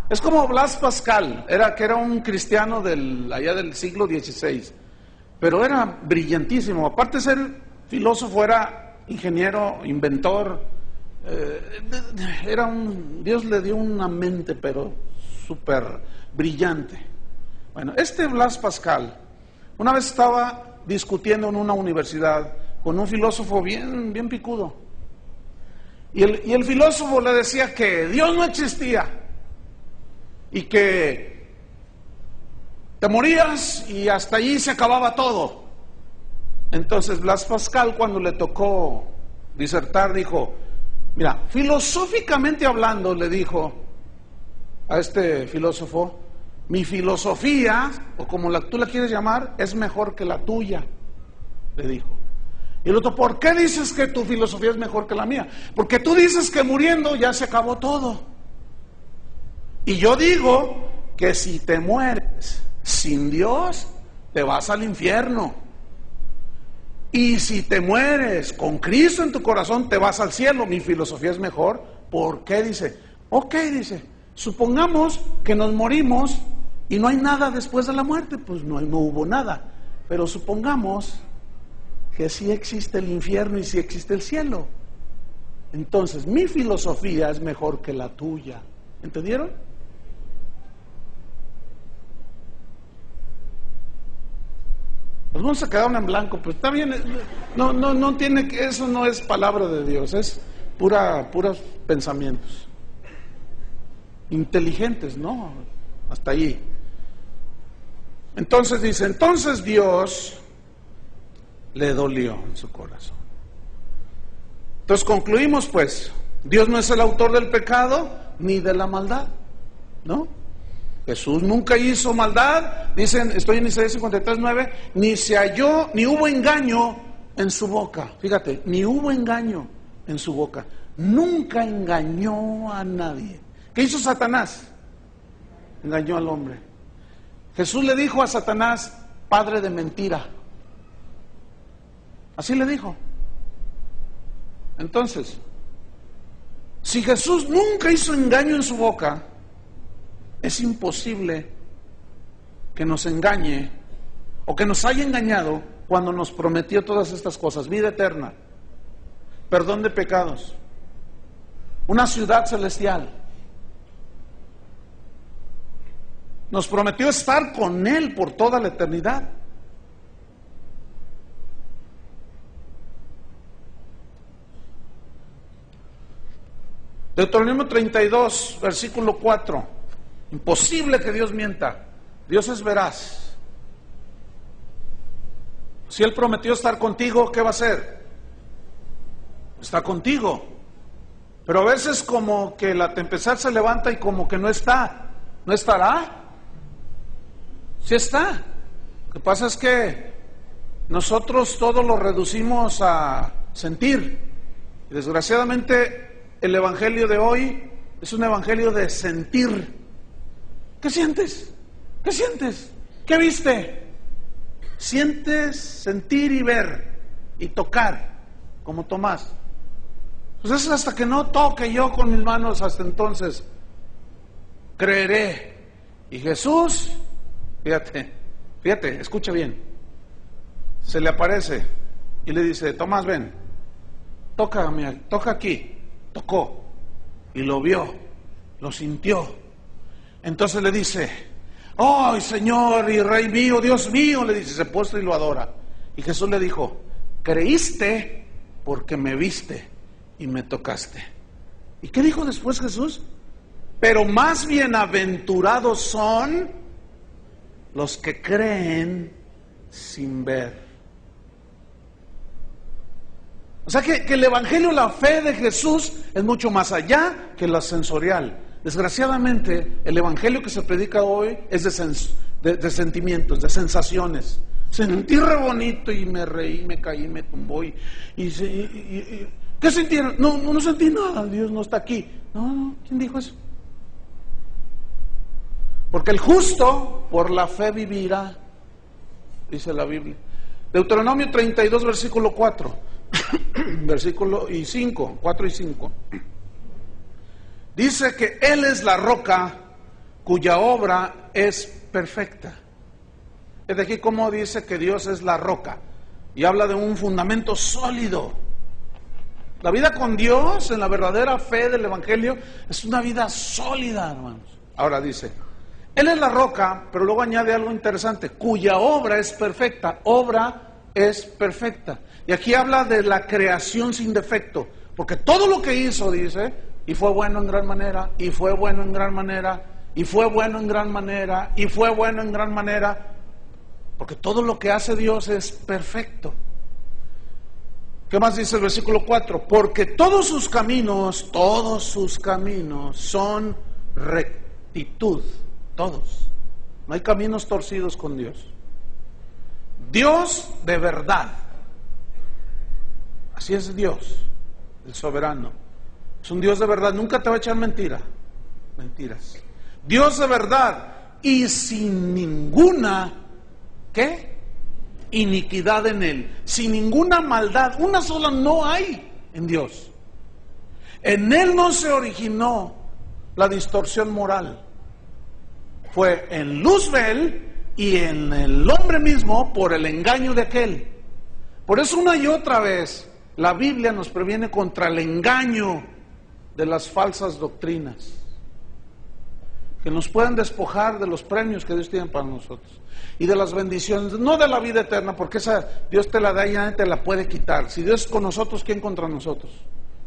Es como Blas Pascal, que era un cristiano allá del siglo XVI, pero era brillantísimo. Aparte de ser filósofo, era ingeniero, inventor. Dios le dio una mente, pero súper brillante. Bueno, Blas Pascal, una vez estaba discutiendo en una universidad con un filósofo bien picudo. Y el filósofo le decía que Dios no existía. Y que te morías y hasta allí se acababa todo. Entonces Blas Pascal, cuando le tocó disertar, dijo, mira, filosóficamente hablando, le dijo a este filósofo, mi filosofía, o como tú la quieres llamar, es mejor que la tuya, le dijo. Y el otro, ¿por qué dices que tu filosofía es mejor que la mía? Porque tú dices que muriendo ya se acabó todo. Y yo digo que si te mueres sin Dios, te vas al infierno. Y si te mueres con Cristo en tu corazón, te vas al cielo. Mi filosofía es mejor. ¿Por qué? Dice, dice, supongamos que nos morimos y no hay nada después de la muerte. Pues no hubo nada. Pero supongamos que sí existe el infierno y sí existe el cielo. Entonces, mi filosofía es mejor que la tuya. ¿Entendieron? Algunos se quedaron en blanco, pues está bien, no tiene que, eso no es palabra de Dios, es puros pensamientos inteligentes, ¿no? Hasta allí. Entonces dice, entonces Dios le dolió en su corazón. Entonces concluimos pues, Dios no es el autor del pecado ni de la maldad, ¿no? Jesús nunca hizo maldad, dicen, estoy en Isaías 53:9, ni se halló, ni hubo engaño en su boca. Fíjate, ni hubo engaño en su boca. Nunca engañó a nadie. ¿Qué hizo Satanás? Engañó al hombre. Jesús le dijo a Satanás, padre de mentira. Así le dijo. Entonces, si Jesús nunca hizo engaño en su boca, es imposible que nos engañe o que nos haya engañado cuando nos prometió todas estas cosas: vida eterna, perdón de pecados, una ciudad celestial. Nos prometió estar con Él por toda la eternidad. Deuteronomio 32, versículo 4. Imposible que Dios mienta. Dios es veraz. Si Él prometió estar contigo, ¿qué va a hacer? Está contigo. Pero a veces como que la tempestad se levanta y como que no está. ¿No estará? Sí está. Lo que pasa es que nosotros todo lo reducimos a sentir. Y desgraciadamente el evangelio de hoy es un evangelio de sentir. ¿Qué sientes? ¿Qué sientes? ¿Qué viste? Sientes, sentir y ver y tocar, como Tomás. Pues es hasta que no toque yo con mis manos, hasta entonces creeré. Y Jesús, fíjate, escucha bien, se le aparece y le dice: Tomás, ven, toca aquí. Tocó y lo vio, lo sintió. Entonces le dice: ¡ay, Señor y Rey mío, Dios mío! Le dice, se postra y lo adora. Y Jesús le dijo: creíste porque me viste y me tocaste. ¿Y qué dijo después Jesús? Pero más bienaventurados son los que creen sin ver. O sea que el evangelio, la fe de Jesús es mucho más allá que la sensorial. Desgraciadamente, el evangelio que se predica hoy es de sentimientos, de sensaciones. Sentí re bonito y me reí, me caí, me tumbó y ¿qué sintieron? No sentí nada, Dios no está aquí. No, ¿quién dijo eso? Porque el justo por la fe vivirá, dice la Biblia. Deuteronomio 32, versículo 4. Versículo 5, 4 y 5. Dice que Él es la roca cuya obra es perfecta. Es de aquí como dice que Dios es la roca y habla de un fundamento sólido. La vida con Dios, en la verdadera fe del evangelio, es una vida sólida, hermanos. Ahora dice, Él es la roca, pero luego añade algo interesante: cuya obra es perfecta. Obra es perfecta. Y aquí habla de la creación sin defecto, porque todo lo que hizo, dice, y fue bueno en gran manera, y fue bueno en gran manera, y fue bueno en gran manera, y fue bueno en gran manera, porque todo lo que hace Dios es perfecto. ¿Qué más dice el versículo 4? Porque todos sus caminos son rectitud, todos. No hay caminos torcidos con Dios. Dios de verdad. Así es Dios, el soberano. Es un Dios de verdad, nunca te va a echar mentiras. Dios de verdad y sin ninguna, ¿qué? Iniquidad en Él, sin ninguna maldad, una sola no hay en Dios. En Él no se originó la distorsión moral. Fue en Luzbel y en el hombre mismo por el engaño de aquel. Por eso una y otra vez la Biblia nos previene contra el engaño de las falsas doctrinas que nos pueden despojar de los premios que Dios tiene para nosotros y de las bendiciones, no de la vida eterna, porque esa Dios te la da y nadie te la puede quitar. Si Dios es con nosotros, ¿quién contra nosotros?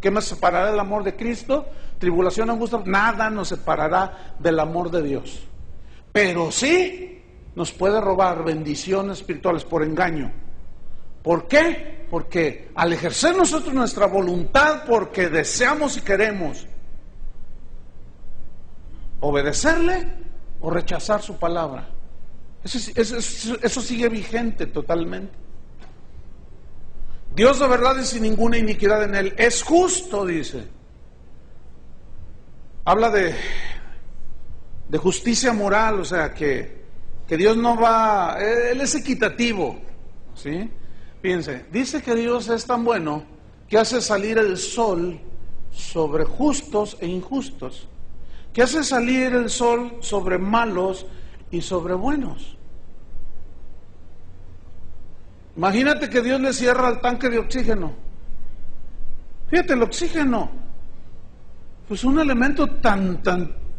¿Qué me separará del amor de Cristo? Tribulación, angustia, nada nos separará del amor de Dios. Pero sí nos puede robar bendiciones espirituales por engaño. ¿Por qué? Porque al ejercer nosotros nuestra voluntad, porque deseamos y queremos obedecerle o rechazar su palabra, eso sigue vigente totalmente. Dios de verdad y sin ninguna iniquidad en Él. Es justo, dice. Habla de justicia moral, o sea, que Dios no va, Él es equitativo, ¿sí? Fíjense, dice que Dios es tan bueno que hace salir el sol sobre justos e injustos, que hace salir el sol sobre malos y sobre buenos. Imagínate que Dios le cierra el tanque de oxígeno. Fíjate, el oxígeno, pues un elemento tan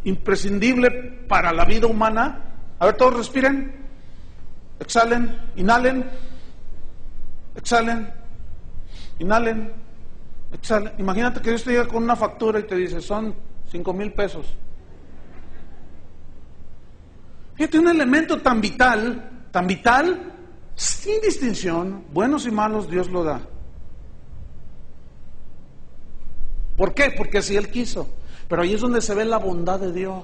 imprescindible para la vida humana. A ver, todos respiren, exhalen, inhalen, exhalen, inhalen, Imagínate que Dios te llega con una factura y te dice, son 5,000 pesos. Fíjate, un elemento tan vital, sin distinción, buenos y malos, Dios lo da. ¿Por qué? Porque así Él quiso. Pero ahí es donde se ve la bondad de Dios.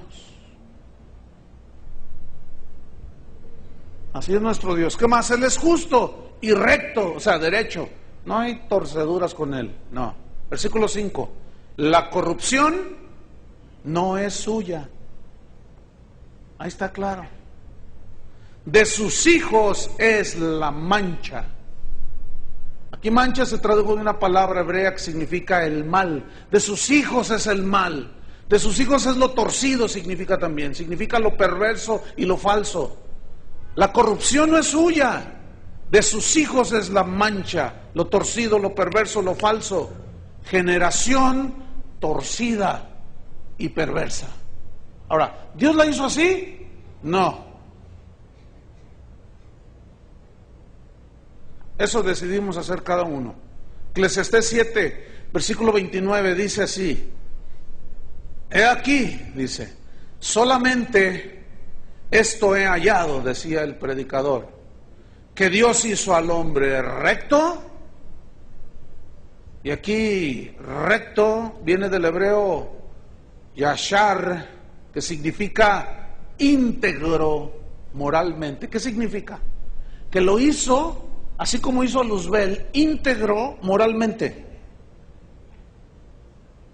Así es nuestro Dios. ¿Qué más? Él es justo y recto, o sea, derecho. No hay torceduras con Él, no. Versículo 5. La corrupción no es suya. Ahí está claro. De sus hijos es la mancha. Aquí mancha se tradujo de una palabra hebrea que significa el mal. De sus hijos es el mal. De sus hijos es lo torcido, significa también. Significa lo perverso y lo falso. La corrupción no es suya. De sus hijos es la mancha, lo torcido, lo perverso, lo falso. Generación torcida y perversa. Ahora, ¿Dios la hizo así? No. Eso decidimos hacer cada uno. Eclesiastés 7, versículo 29 dice así: he aquí, dice, solamente esto he hallado, decía el predicador, que Dios hizo al hombre recto. Y aquí recto viene del hebreo yashar, que significa íntegro moralmente. ¿Qué significa? Que lo hizo, así como hizo a Luzbel, íntegro moralmente.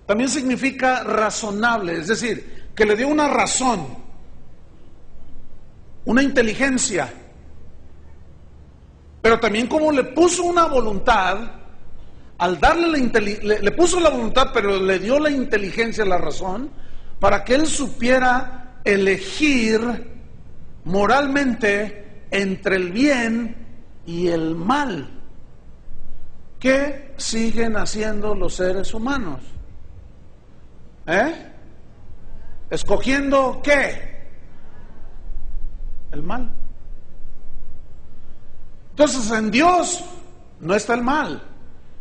También significa razonable, es decir, que le dio una razón, una inteligencia, pero también como le puso una voluntad, al darle le puso la voluntad, pero le dio la inteligencia, la razón, para que él supiera elegir moralmente entre el bien y el mal. ¿Qué siguen haciendo los seres humanos? ¿Escogiendo qué? El mal. Entonces en Dios no está el mal.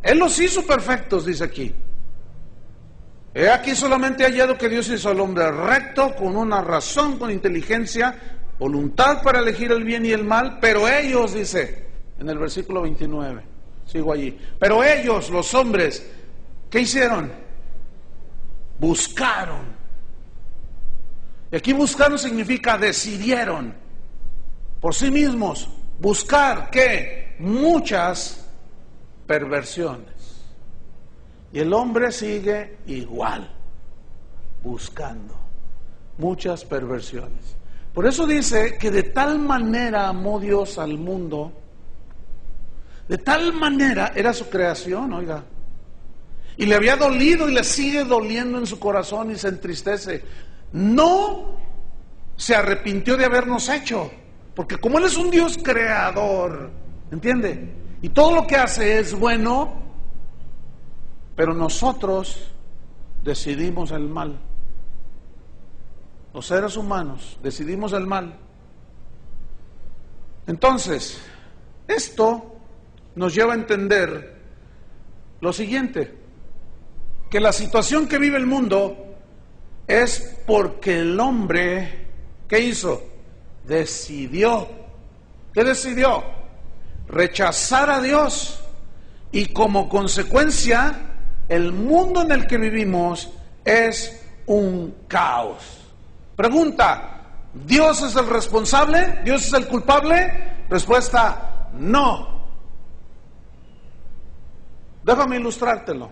Él los hizo perfectos, dice aquí. He aquí solamente hallado que Dios hizo al hombre recto, con una razón, con inteligencia, voluntad para elegir el bien y el mal, pero ellos, dice en el versículo 29, sigo allí, pero ellos, los hombres, ¿qué hicieron? Buscaron. Y aquí buscaron significa decidieron por sí mismos buscar, ¿qué? Muchas perversiones. Y el hombre sigue igual, buscando muchas perversiones. Por eso dice que de tal manera amó Dios al mundo, de tal manera era su creación, oiga, y le había dolido y le sigue doliendo en su corazón y se entristece. No se arrepintió de habernos hecho, porque como Él es un Dios creador, ¿entiende? Y todo lo que hace es bueno, pero nosotros decidimos el mal. Los seres humanos decidimos el mal. Entonces, esto nos lleva a entender lo siguiente, que la situación que vive el mundo es porque el hombre, ¿qué hizo? Decidió. ¿Qué decidió? Rechazar a Dios. Y como consecuencia, el mundo en el que vivimos es un caos. Pregunta, ¿Dios es el responsable? ¿Dios es el culpable? Respuesta, no. Déjame ilustrártelo.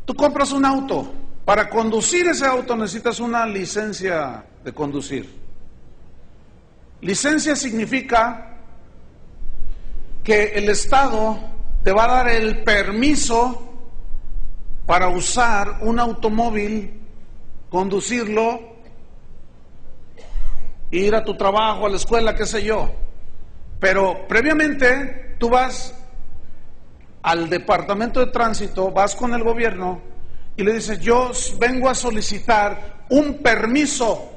Tú compras un auto. Para conducir ese auto necesitas una licencia de conducir. Licencia significa que el Estado te va a dar el permiso para usar un automóvil, conducirlo, ir a tu trabajo, a la escuela, qué sé yo. Pero previamente tú vas al departamento de tránsito, vas con el gobierno y le dices, yo vengo a solicitar un permiso,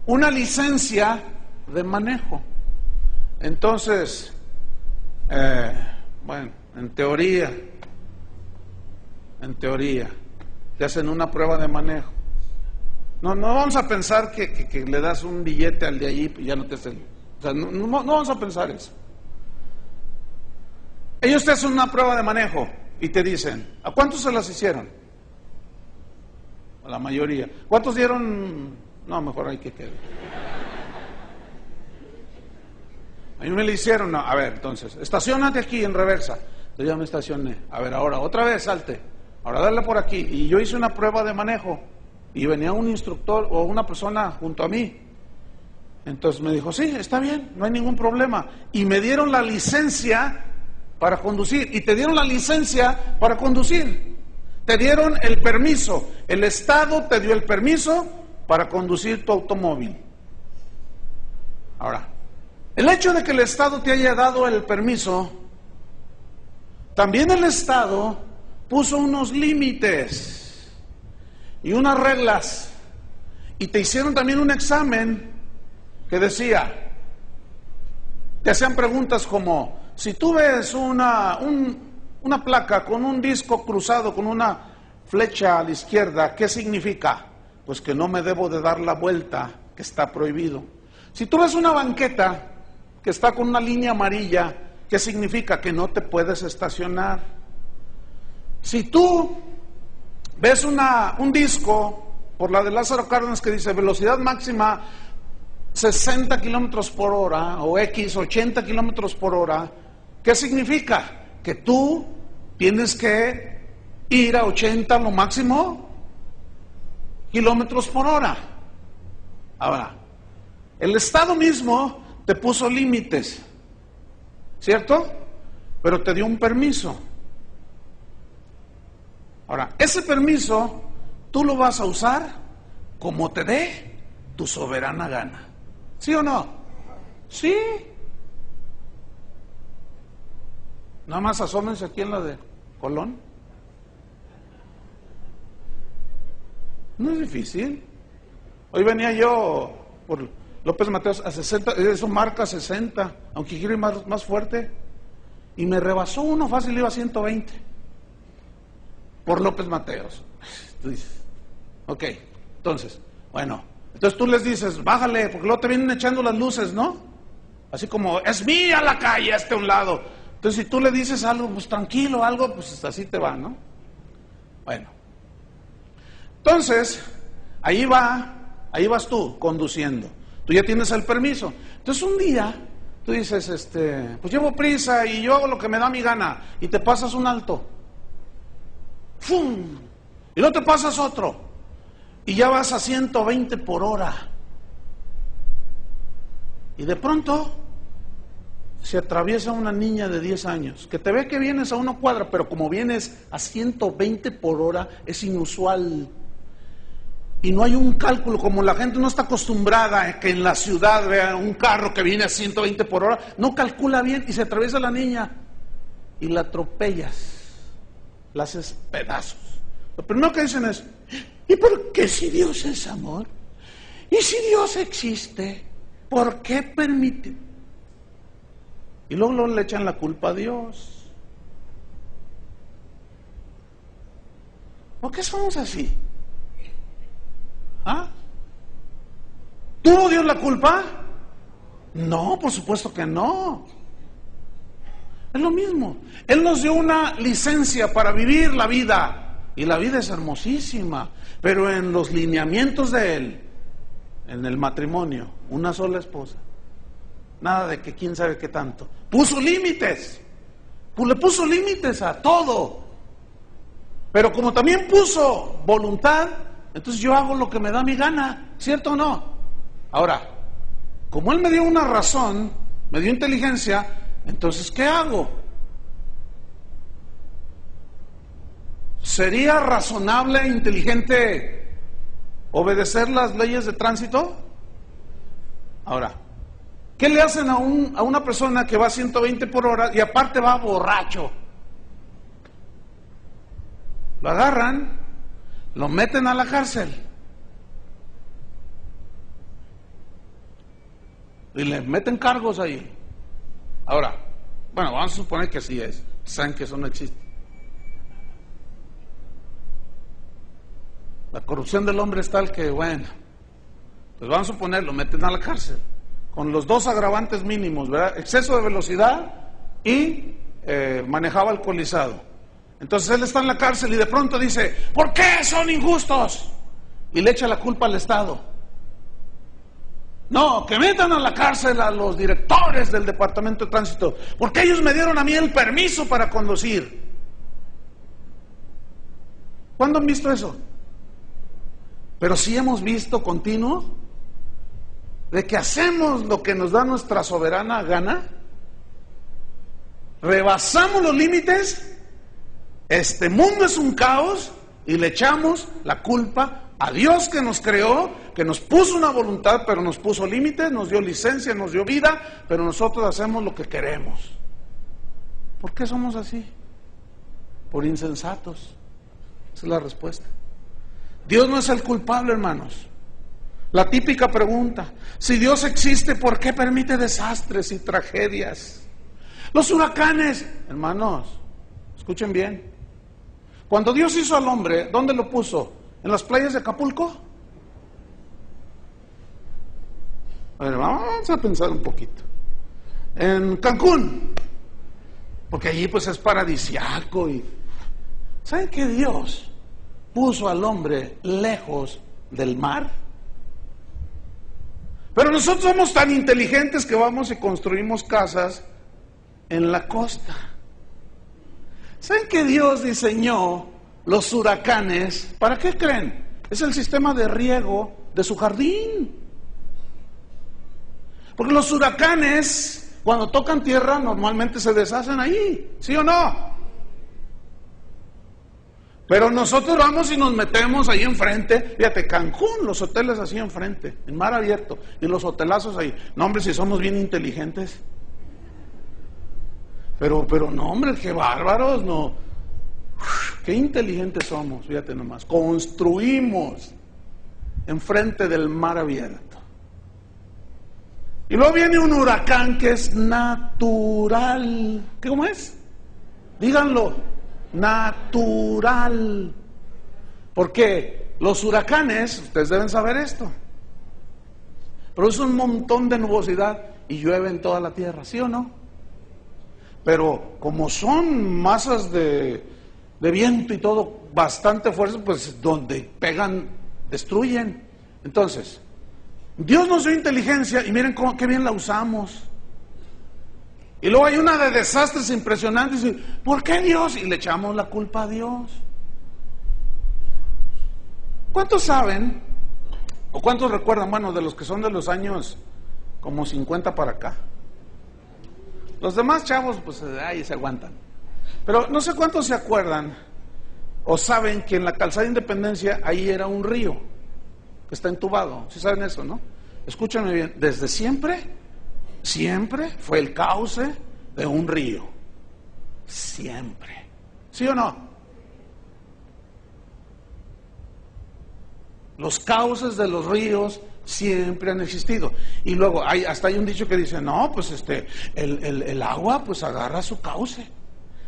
una licencia de manejo. Entonces Bueno, en teoría, te hacen una prueba de manejo. No vamos a pensar que le das un billete al de allí y ya no te hacen. O sea, no vamos a pensar eso. Ellos te hacen una prueba de manejo y te dicen, ¿a cuántos se las hicieron? A la mayoría. ¿Cuántos dieron? No, mejor hay que quedar. A mí me le hicieron, no, a ver, entonces, estaciónate aquí en reversa. Entonces ya me estacioné. A ver, ahora, otra vez, salte. Ahora dale por aquí. Y yo hice una prueba de manejo y venía un instructor o una persona junto a mí. Entonces me dijo, sí, está bien, no hay ningún problema. Y me dieron la licencia para conducir. Y te dieron la licencia para conducir. Te dieron el permiso. El Estado te dio el permiso para conducir tu automóvil. Ahora, el hecho de que el Estado te haya dado el permiso, también el Estado puso unos límites y unas reglas. Y te hicieron también un examen que decía, te hacían preguntas como, si tú ves una placa con un disco cruzado con una flecha a la izquierda, ¿qué significa? Pues que no me debo de dar la vuelta, que está prohibido. Si tú ves una banqueta que está con una línea amarilla, ¿qué significa? Que no te puedes estacionar. Si tú ves un disco por la de Lázaro Cárdenas que dice velocidad máxima 60 kilómetros por hora o X 80 kilómetros por hora, ¿qué significa? Que tú tienes que ir a 80 lo máximo kilómetros por hora. Ahora, el Estado mismo te puso límites, ¿cierto? Pero te dio un permiso. Ahora, ese permiso tú lo vas a usar como te dé tu soberana gana. ¿Sí o no? Sí. Nada más asómense aquí en la de Colón. No es difícil. Hoy venía yo por López Mateos a 60, eso marca 60, aunque quiero ir más fuerte. Y me rebasó uno fácil, iba a 120. Por López Mateos. Tú dices, ok, entonces, bueno, entonces tú les dices, bájale, porque luego te vienen echando las luces, ¿no? Así como, es mía la calle, a un lado. Entonces si tú le dices algo, pues tranquilo, algo, pues así te va, ¿no? Bueno. Entonces, ahí vas tú, conduciendo. Tú ya tienes el permiso. Entonces un día, tú dices, pues llevo prisa y yo hago lo que me da mi gana, y te pasas un alto. ¡Fum! Y luego te pasas otro. Y ya vas a 120 por hora. Y de pronto se atraviesa una niña de 10 años, que te ve que vienes a una cuadra, pero como vienes a 120 por hora, es inusual. Y no hay un cálculo, como la gente no está acostumbrada a que en la ciudad vea un carro que viene a 120 por hora, no calcula bien y se atraviesa la niña y la atropellas, la haces pedazos. Lo primero que dicen es, ¿y por qué si Dios es amor? ¿Y si Dios existe? ¿Por qué permite? Y luego le echan la culpa a Dios. ¿Por qué somos así? ¿Ah? ¿Tuvo Dios la culpa? No, por supuesto que no. Es lo mismo. Él nos dio una licencia para vivir la vida. Y la vida es hermosísima. Pero en los lineamientos de Él, en el matrimonio, una sola esposa. Nada de que quién sabe qué tanto. Puso límites. Le puso límites a todo. Pero como también puso voluntad, entonces yo hago lo que me da mi gana, ¿cierto o no? Ahora, como Él me dio una razón, me dio inteligencia, entonces ¿qué hago? ¿Sería razonable e inteligente obedecer las leyes de tránsito? Ahora, ¿qué le hacen a una persona que va a 120 por hora y aparte va borracho? Lo agarran, lo meten a la cárcel y le meten cargos ahí. Ahora, Bueno, vamos a suponer que sí es. Saben que eso no existe. La corrupción del hombre es tal que, bueno, pues vamos a suponer, lo meten a la cárcel con los dos agravantes mínimos, ¿verdad? Exceso de velocidad y manejaba alcoholizado. Entonces él está en la cárcel y de pronto dice, ¿por qué son injustos? Y le echa la culpa al Estado. No, que metan a la cárcel a los directores del departamento de tránsito, porque ellos me dieron a mí el permiso para conducir. ¿Cuándo han visto eso? Pero sí hemos visto continuo de que hacemos lo que nos da nuestra soberana gana, rebasamos los límites, este mundo es un caos y le echamos la culpa a Dios que nos creó, que nos puso una voluntad, pero nos puso límites, nos dio licencia, nos dio vida, pero nosotros hacemos lo que queremos. ¿Por qué somos así? Por insensatos. Esa es la respuesta. Dios no es el culpable, hermanos. La típica pregunta, si Dios existe, ¿por qué permite desastres y tragedias? Los huracanes, hermanos, escuchen bien. Cuando Dios hizo al hombre, ¿dónde lo puso? ¿En las playas de Acapulco? A ver, vamos a pensar un poquito. En Cancún, porque allí pues es paradisiaco y... ¿Saben que Dios puso al hombre lejos del mar? Pero nosotros somos tan inteligentes que vamos y construimos casas en la costa. ¿Saben que Dios diseñó los huracanes? ¿Para qué creen? Es el sistema de riego de su jardín. Porque los huracanes, cuando tocan tierra, normalmente se deshacen ahí, ¿sí o no? Pero nosotros vamos y nos metemos ahí enfrente. Fíjate, Cancún, los hoteles así enfrente, en mar abierto, y los hotelazos ahí. No, hombre, si somos bien inteligentes. Pero no, hombre, qué bárbaros, no. Qué inteligentes somos, fíjate nomás. Construimos enfrente del mar abierto. Y luego viene un huracán que es natural. ¿Cómo es? Díganlo. Natural. Porque los huracanes, ustedes deben saber esto, producen un montón de nubosidad y llueve en toda la tierra, ¿sí o no? Pero como son masas de viento y todo bastante fuertes, pues donde pegan, destruyen. Entonces, Dios nos dio inteligencia y miren qué bien la usamos. Y luego hay una de desastres impresionantes. Y, ¿por qué Dios? Y le echamos la culpa a Dios. ¿Cuántos saben, o cuántos recuerdan, bueno, de los que son de los años como 50 para acá? Los demás chavos, pues ahí se aguantan. Pero no sé cuántos se acuerdan o saben que en la calzada Independencia ahí era un río que está entubado. ¿Sí saben eso, no? Escúchame bien, desde siempre fue el cauce de un río. Siempre. ¿Sí o no? Los cauces de los ríos siempre han existido. Y luego hasta hay un dicho que dice, no, pues el agua pues agarra su cauce.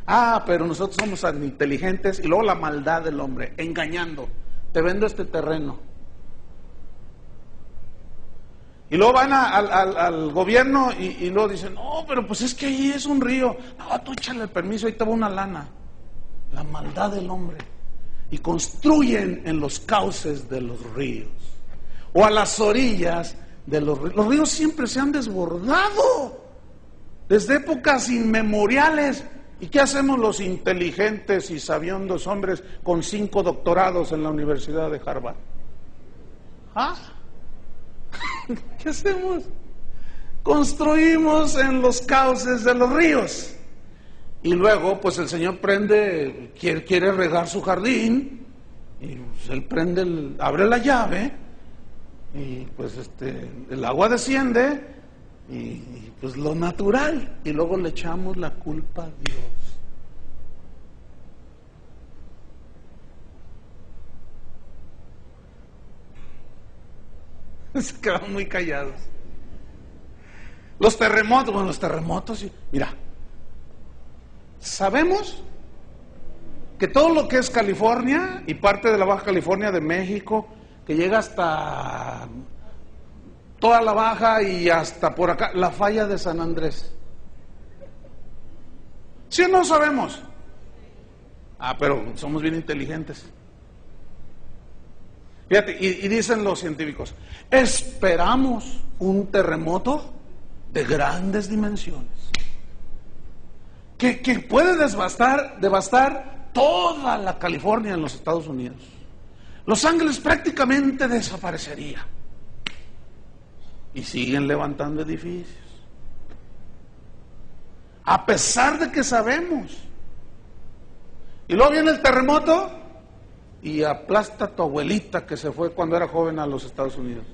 Ah, pero nosotros somos tan inteligentes. Y luego la maldad del hombre, engañando. Te vendo este terreno. Y luego van al gobierno y luego dicen, no, pero pues es que ahí es un río. No, tú échale el permiso, ahí te va una lana. La maldad del hombre. Y construyen en los cauces de los ríos o a las orillas de los ríos. Los ríos siempre se han desbordado desde épocas inmemoriales. ¿Y qué hacemos los inteligentes y sabiondos hombres con 5 doctorados en la Universidad de Harvard? ¿Ah? ¿Qué hacemos? Construimos en los cauces de los ríos. Y luego, pues el Señor quiere regar su jardín, y pues él abre la llave, y pues el agua desciende, y pues lo natural, y luego le echamos la culpa a Dios. Se quedan muy callados. Los terremotos, mira, Sabemos que todo lo que es California y parte de la Baja California de México, que llega hasta toda la Baja y hasta por acá, la falla de San Andrés. ¿Sí o no sabemos? Pero somos bien inteligentes. Fíjate, y dicen los científicos, esperamos un terremoto de grandes dimensiones, que puede devastar toda la California en los Estados Unidos. Los Ángeles prácticamente desaparecería. Y siguen levantando edificios. A pesar de que sabemos. Y luego viene el terremoto y aplasta a tu abuelita que se fue cuando era joven a los Estados Unidos.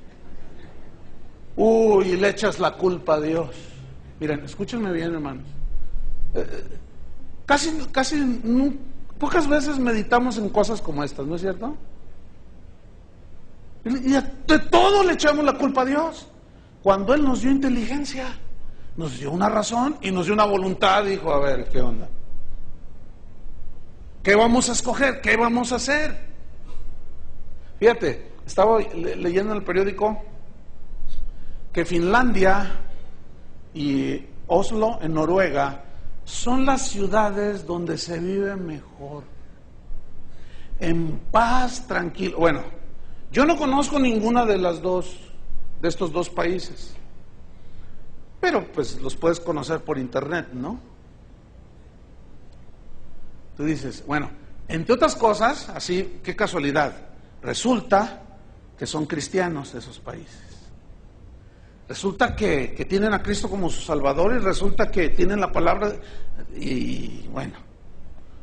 Y le echas la culpa a Dios. Miren, escúchenme bien, hermanos. Pocas veces meditamos en cosas como estas, ¿no es cierto? Y de todo le echamos la culpa a Dios. Cuando Él nos dio inteligencia, nos dio una razón y nos dio una voluntad, dijo, a ver, ¿qué onda? ¿Qué vamos a escoger? ¿Qué vamos a hacer? Fíjate, estaba leyendo en el periódico que Finlandia y Oslo, en Noruega, son las ciudades donde se vive mejor, en paz, tranquilo. Bueno, yo no conozco ninguna de estos dos países, pero pues los puedes conocer por internet, ¿no? Tú dices, bueno, entre otras cosas, así, qué casualidad, resulta que son cristianos esos países. Resulta que tienen a Cristo como su Salvador y resulta que tienen la palabra y bueno,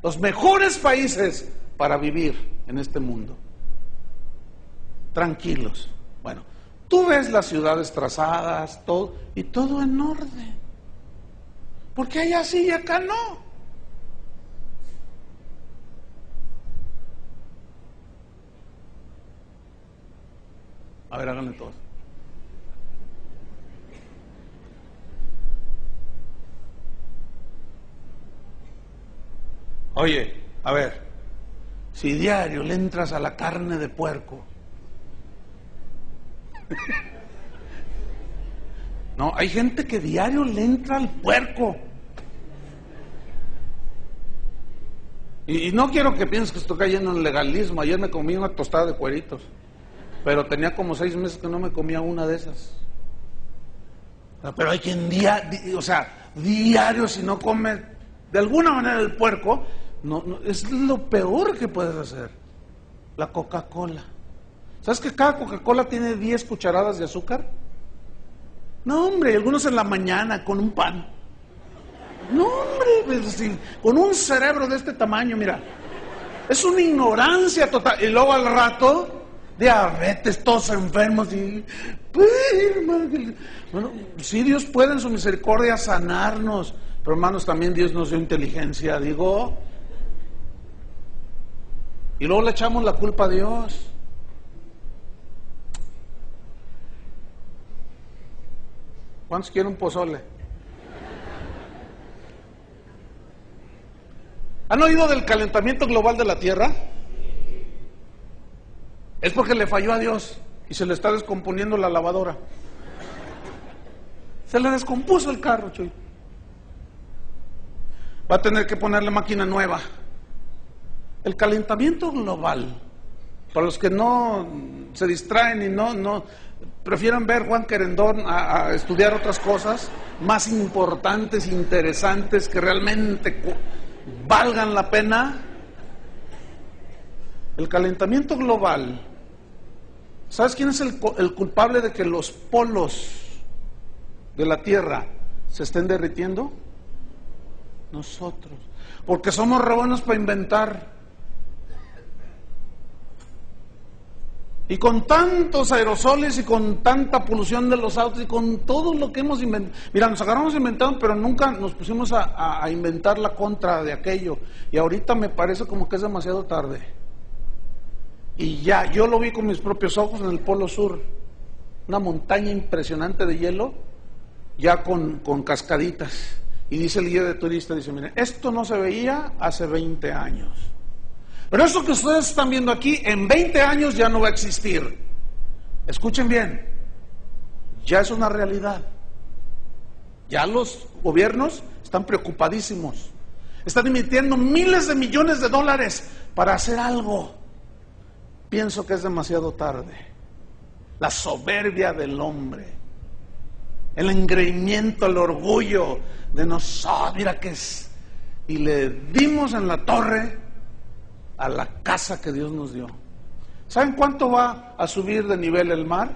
los mejores países para vivir en este mundo. Tranquilos. Bueno, tú ves las ciudades trazadas, todo, y todo en orden. Porque allá sí y acá no. A ver, háganle todos. Oye, a ver, si diario le entras a la carne de puerco. No, hay gente que diario le entra al puerco. Y no quiero que pienses que estoy cayendo en legalismo. Ayer me comí una tostada de cueritos, pero tenía como 6 meses que no me comía una de esas. Pero hay quien diario si no come de alguna manera el puerco, no, es lo peor que puedes hacer. La Coca-Cola. ¿Sabes que cada Coca-Cola tiene 10 cucharadas de azúcar? No, hombre, algunos en la mañana con un pan. No, hombre, pues, sí, con un cerebro de este tamaño, mira. Es una ignorancia total. Y luego al rato, diabetes, todos enfermos. Y, bueno, sí, Dios puede en su misericordia sanarnos. Pero hermanos, también Dios nos dio inteligencia, digo. Y luego le echamos la culpa a Dios. ¿Cuántos quieren un pozole? ¿Han oído del calentamiento global de la Tierra? Es porque le falló a Dios y se le está descomponiendo la lavadora. Se le descompuso el carro, Chuy. Va a tener que ponerle máquina nueva. El calentamiento global, para los que no se distraen y no prefieren ver Juan Querendón a estudiar otras cosas más importantes, interesantes, que realmente valgan la pena. El calentamiento global, ¿sabes quién es el culpable de que los polos de la Tierra se estén derritiendo? Nosotros, porque somos re buenos para inventar. Y con tantos aerosoles y con tanta polución de los autos y con todo lo que hemos inventado. Mira, nos agarramos inventando, pero nunca nos pusimos a inventar la contra de aquello. Y ahorita me parece como que es demasiado tarde. Y ya, yo lo vi con mis propios ojos en el Polo Sur. Una montaña impresionante de hielo, ya con cascaditas. Y dice el guía de turista, dice, miren, esto no se veía hace 20 años. Pero esto que ustedes están viendo aquí, en 20 años ya no va a existir. Escuchen bien, ya es una realidad. Ya los gobiernos están preocupadísimos. Están invirtiendo miles de millones de dólares para hacer algo. Pienso que es demasiado tarde. La soberbia del hombre, el engreimiento, el orgullo de nosotros, mira que es. Y le dimos en la torre a la casa que Dios nos dio. ¿Saben cuánto va a subir de nivel el mar?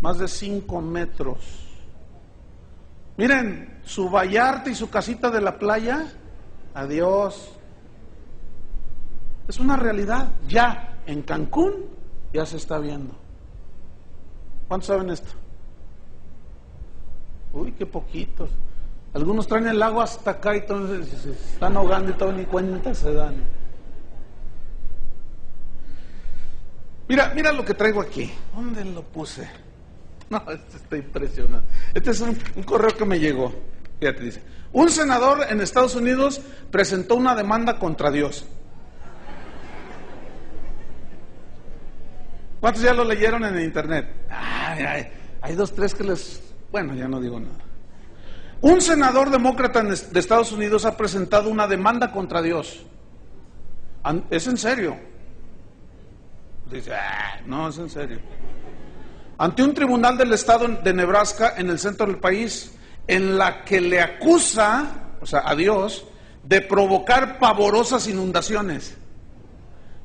Más de 5 metros. Miren, su Vallarta y su casita de la playa, adiós. Es una realidad. Ya en Cancún ya se está viendo. ¿Cuántos saben esto? Uy, qué poquitos. Algunos traen el agua hasta acá y entonces se están ahogando y todo ni cuenta se dan. Mira lo que traigo aquí. ¿Dónde lo puse? No, este está impresionante. Este es un correo que me llegó. Fíjate, dice: un senador en Estados Unidos presentó una demanda contra Dios. ¿Cuántos ya lo leyeron en el internet? Hay 2, 3 que les... Bueno, ya no digo nada. Un senador demócrata de Estados Unidos ha presentado una demanda contra Dios. ¿Es en serio? Dice, no, es en serio. Ante un tribunal del estado de Nebraska, en el centro del país, en la que le acusa, o sea, a Dios, de provocar pavorosas inundaciones,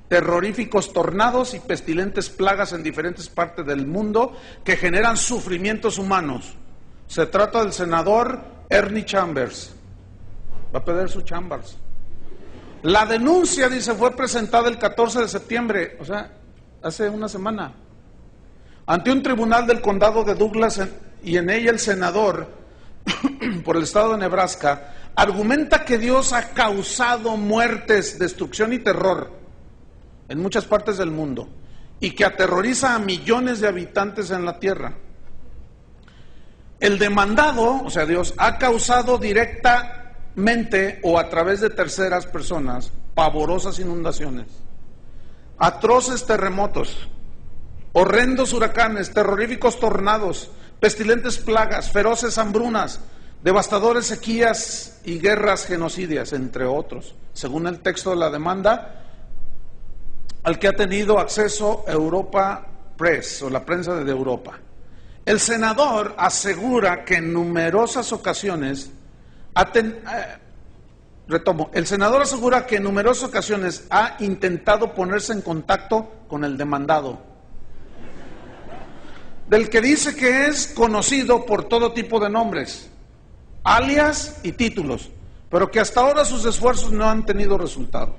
terroríficos tornados y pestilentes plagas en diferentes partes del mundo que generan sufrimientos humanos. Se trata del senador Ernie Chambers. Va a perder su Chambers. La denuncia, dice, fue presentada el 14 de septiembre, o sea, hace una semana, ante un tribunal del condado de Douglas, y en ella el senador por el estado de Nebraska argumenta que Dios ha causado muertes, destrucción y terror en muchas partes del mundo y que aterroriza a millones de habitantes en la tierra. El demandado, o sea Dios, ha causado directamente o a través de terceras personas pavorosas inundaciones, atroces terremotos, horrendos huracanes, terroríficos tornados, pestilentes plagas, feroces hambrunas, devastadores sequías y guerras genocidias, entre otros, según el texto de la demanda al que ha tenido acceso Europa Press, o la prensa de Europa. El senador asegura que en numerosas ocasiones el senador asegura que en numerosas ocasiones ha intentado ponerse en contacto con el demandado, del que dice que es conocido por todo tipo de nombres, alias y títulos, pero que hasta ahora sus esfuerzos no han tenido resultado.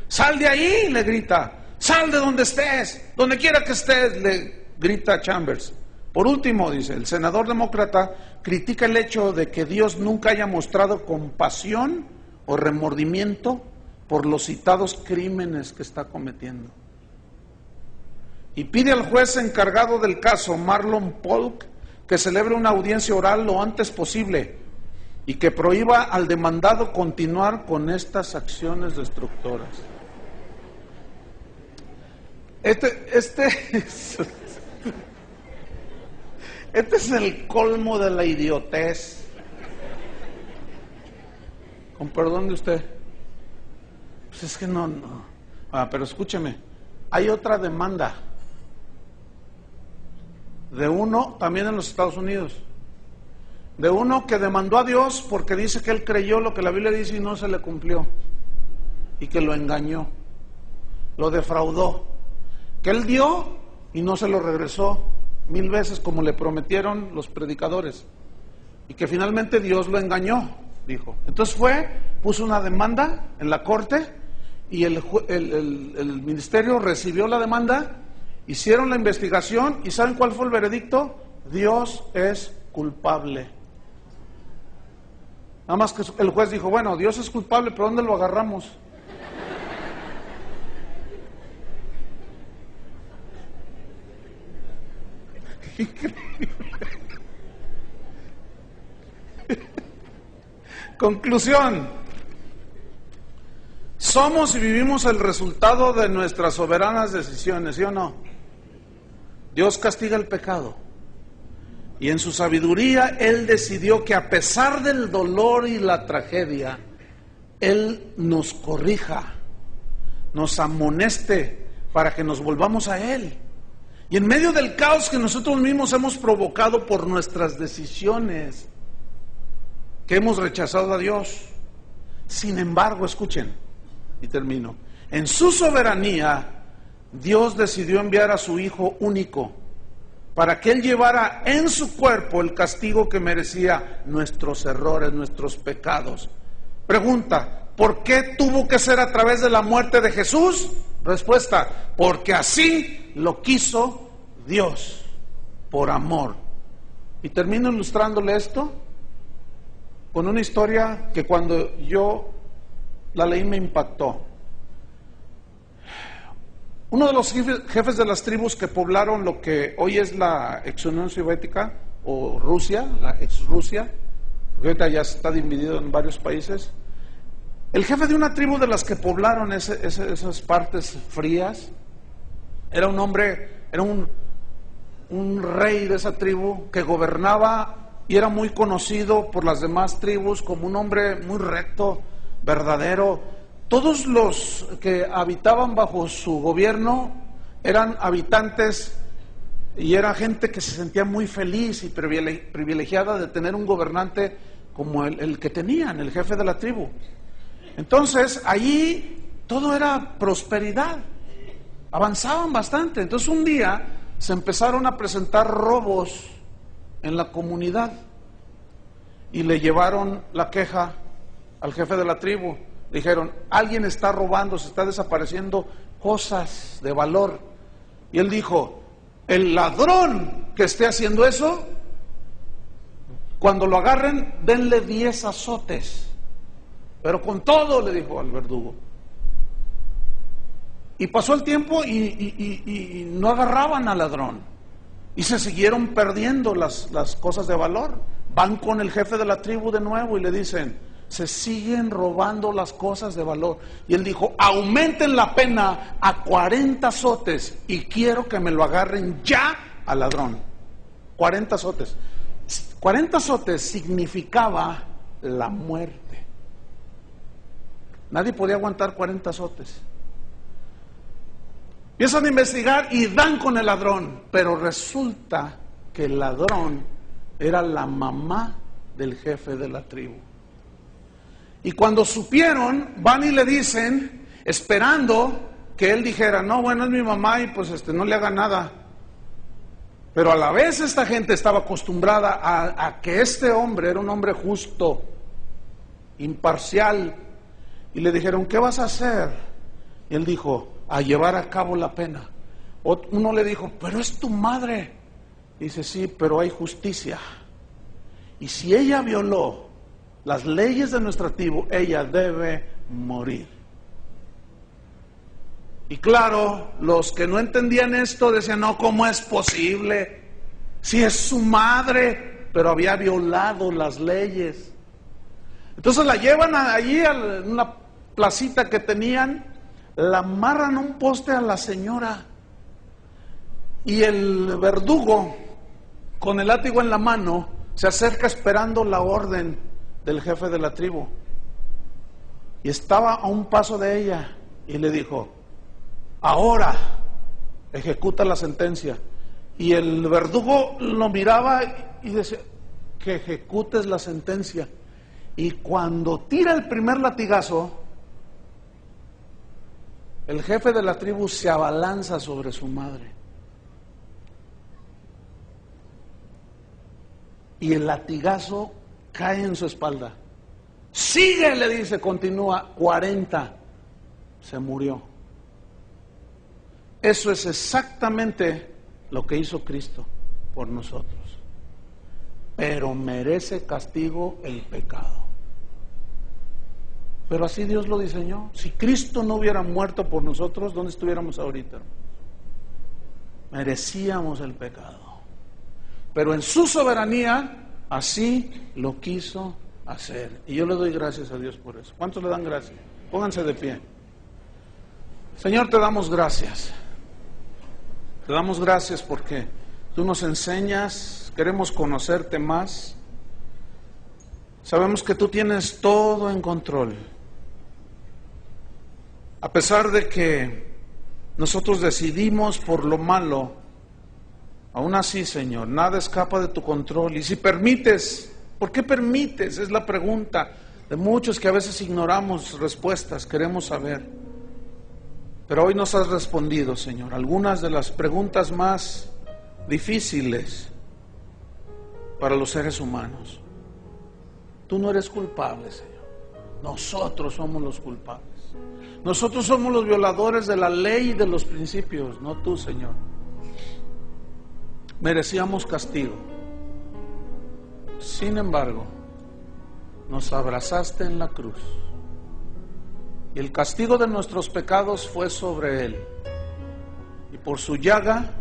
¡Sal de ahí!, le grita. ¡Sal de donde estés! ¡Donde quiera que estés!, le grita Chambers. Por último, dice, el senador demócrata critica el hecho de que Dios nunca haya mostrado compasión o remordimiento por los citados crímenes que está cometiendo. Y pide al juez encargado del caso, Marlon Polk, que celebre una audiencia oral lo antes posible y que prohíba al demandado continuar con estas acciones destructoras. Este es el colmo de la idiotez. Con perdón de usted. Pues es que no. Pero escúcheme, hay otra demanda de uno también en los Estados Unidos, de uno que demandó a Dios porque dice que él creyó lo que la Biblia dice y no se le cumplió, y que lo engañó, lo defraudó, que él dio y no se lo regresó 1000 veces como le prometieron los predicadores, y que finalmente Dios lo engañó, dijo. Entonces puso una demanda en la corte y el ministerio recibió la demanda, hicieron la investigación y ¿saben cuál fue el veredicto? Dios es culpable. Nada más que el juez dijo, bueno, Dios es culpable, pero ¿dónde lo agarramos? Conclusión. Somos y vivimos el resultado de nuestras soberanas decisiones, ¿sí o no? Dios castiga el pecado. Y en su sabiduría, Él decidió que a pesar del dolor y la tragedia, Él nos corrija, nos amoneste para que nos volvamos a Él. Y en medio del caos que nosotros mismos hemos provocado por nuestras decisiones, que hemos rechazado a Dios. Sin embargo, escuchen, y termino. En su soberanía, Dios decidió enviar a su Hijo único para que Él llevara en su cuerpo el castigo que merecía nuestros errores, nuestros pecados. Pregunta, ¿por qué tuvo que ser a través de la muerte de Jesús? Respuesta, porque así lo quiso Dios, por amor. Y termino ilustrándole esto con una historia que cuando yo la leí me impactó. Uno de los jefes de las tribus que poblaron lo que hoy es la ex Unión Soviética o Rusia, la ex Rusia, porque ahorita ya está dividido en varios países. El jefe de una tribu de las que poblaron esas partes frías era un hombre, era un rey de esa tribu que gobernaba y era muy conocido por las demás tribus como un hombre muy recto, verdadero. Todos los que habitaban bajo su gobierno eran habitantes y era gente que se sentía muy feliz y privilegiada de tener un gobernante como el que tenían, el jefe de la tribu. Entonces, allí todo era prosperidad, avanzaban bastante. Entonces, un día se empezaron a presentar robos en la comunidad y le llevaron la queja al jefe de la tribu. Dijeron, alguien está robando, se está desapareciendo cosas de valor. Y él dijo, el ladrón que esté haciendo eso, cuando lo agarren, denle 10 azotes. Pero con todo, le dijo al verdugo. Y pasó el tiempo y no agarraban al ladrón. Y se siguieron perdiendo las cosas de valor. Van con el jefe de la tribu de nuevo y le dicen, se siguen robando las cosas de valor. Y él dijo, aumenten la pena a 40 azotes y quiero que me lo agarren ya al ladrón. 40 azotes. 40 azotes significaba la muerte. Nadie podía aguantar 40 azotes. Empiezan a investigar y dan con el ladrón, pero resulta que el ladrón era la mamá del jefe de la tribu. Y cuando supieron, van y le dicen, esperando que él dijera, no, bueno, es mi mamá y pues no le haga nada. Pero a la vez esta gente estaba acostumbrada a que este hombre era un hombre justo, imparcial. Y le dijeron, ¿qué vas a hacer? Y él dijo, a llevar a cabo la pena. Uno le dijo, pero es tu madre. Dice, sí, pero hay justicia. Y si ella violó las leyes de nuestra tribu, ella debe morir. Y claro, los que no entendían esto decían, no, ¿cómo es posible? Si es su madre, pero había violado las leyes. Entonces la llevan allí a una placita que tenían, la amarran a un poste a la señora y el verdugo con el látigo en la mano se acerca esperando la orden del jefe de la tribu y estaba a un paso de ella y le dijo, ahora ejecuta la sentencia. Y el verdugo lo miraba y decía, que ejecutes la sentencia. Y cuando tira el primer latigazo, el jefe de la tribu se abalanza sobre su madre. Y el latigazo cae en su espalda. Sigue, le dice, continúa, 40. Se murió. Eso es exactamente lo que hizo Cristo por nosotros. Pero merece castigo el pecado. Pero así Dios lo diseñó. Si Cristo no hubiera muerto por nosotros, ¿dónde estuviéramos ahorita? Merecíamos el pecado. Pero en su soberanía, así lo quiso hacer. Y yo le doy gracias a Dios por eso. ¿Cuántos le dan gracias? Pónganse de pie. Señor, te damos gracias. Te damos gracias porque tú nos enseñas, queremos conocerte más. Sabemos que tú tienes todo en control. A pesar de que nosotros decidimos por lo malo, aún así, Señor, nada escapa de tu control. Y si permites, ¿por qué permites? Es la pregunta de muchos que a veces ignoramos respuestas, queremos saber. Pero hoy nos has respondido, Señor, algunas de las preguntas más difíciles para los seres humanos. Tú no eres culpable, Señor. Nosotros somos los culpables. Nosotros somos los violadores de la ley y de los principios, no tú, Señor. Merecíamos castigo. Sin embargo, nos abrazaste en la cruz. Y el castigo de nuestros pecados fue sobre Él. Y por su llaga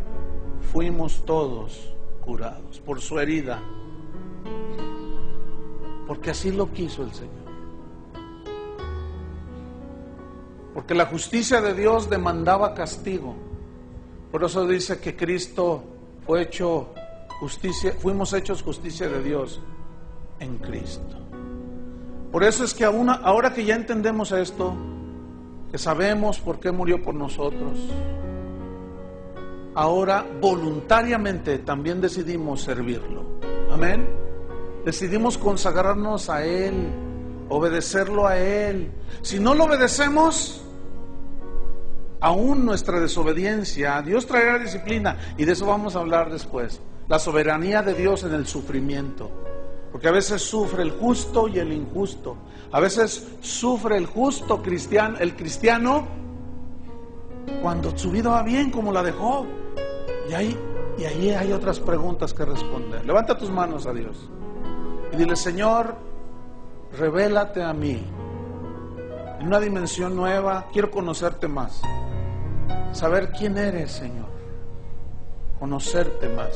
fuimos todos curados, por su herida. Porque así lo quiso el Señor. Porque la justicia de Dios demandaba castigo. Por eso dice que Cristo fue hecho justicia, fuimos hechos justicia de Dios en Cristo. Por eso es que ahora que ya entendemos esto, que sabemos por qué murió por nosotros, ahora voluntariamente también decidimos servirlo. Amén. Decidimos consagrarnos a Él, obedecerlo a Él. Si no lo obedecemos, aún nuestra desobediencia, Dios traerá disciplina, y de eso vamos a hablar después. La soberanía de Dios en el sufrimiento, porque a veces sufre el justo y el injusto. A veces sufre el justo cristiano, el cristiano, cuando su vida va bien, como la de Job. Y ahí hay otras preguntas que responder. Levanta tus manos a Dios y dile: Señor, revélate a mí en una dimensión nueva. Quiero conocerte más, saber quién eres, Señor, conocerte más,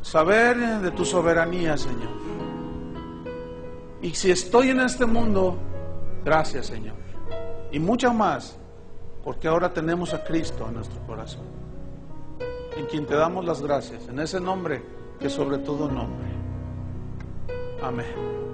saber de tu soberanía, Señor. Y si estoy en este mundo, gracias, Señor, y mucho más, porque ahora tenemos a Cristo en nuestro corazón, en quien te damos las gracias, en ese nombre que sobre todo nombre. Amén.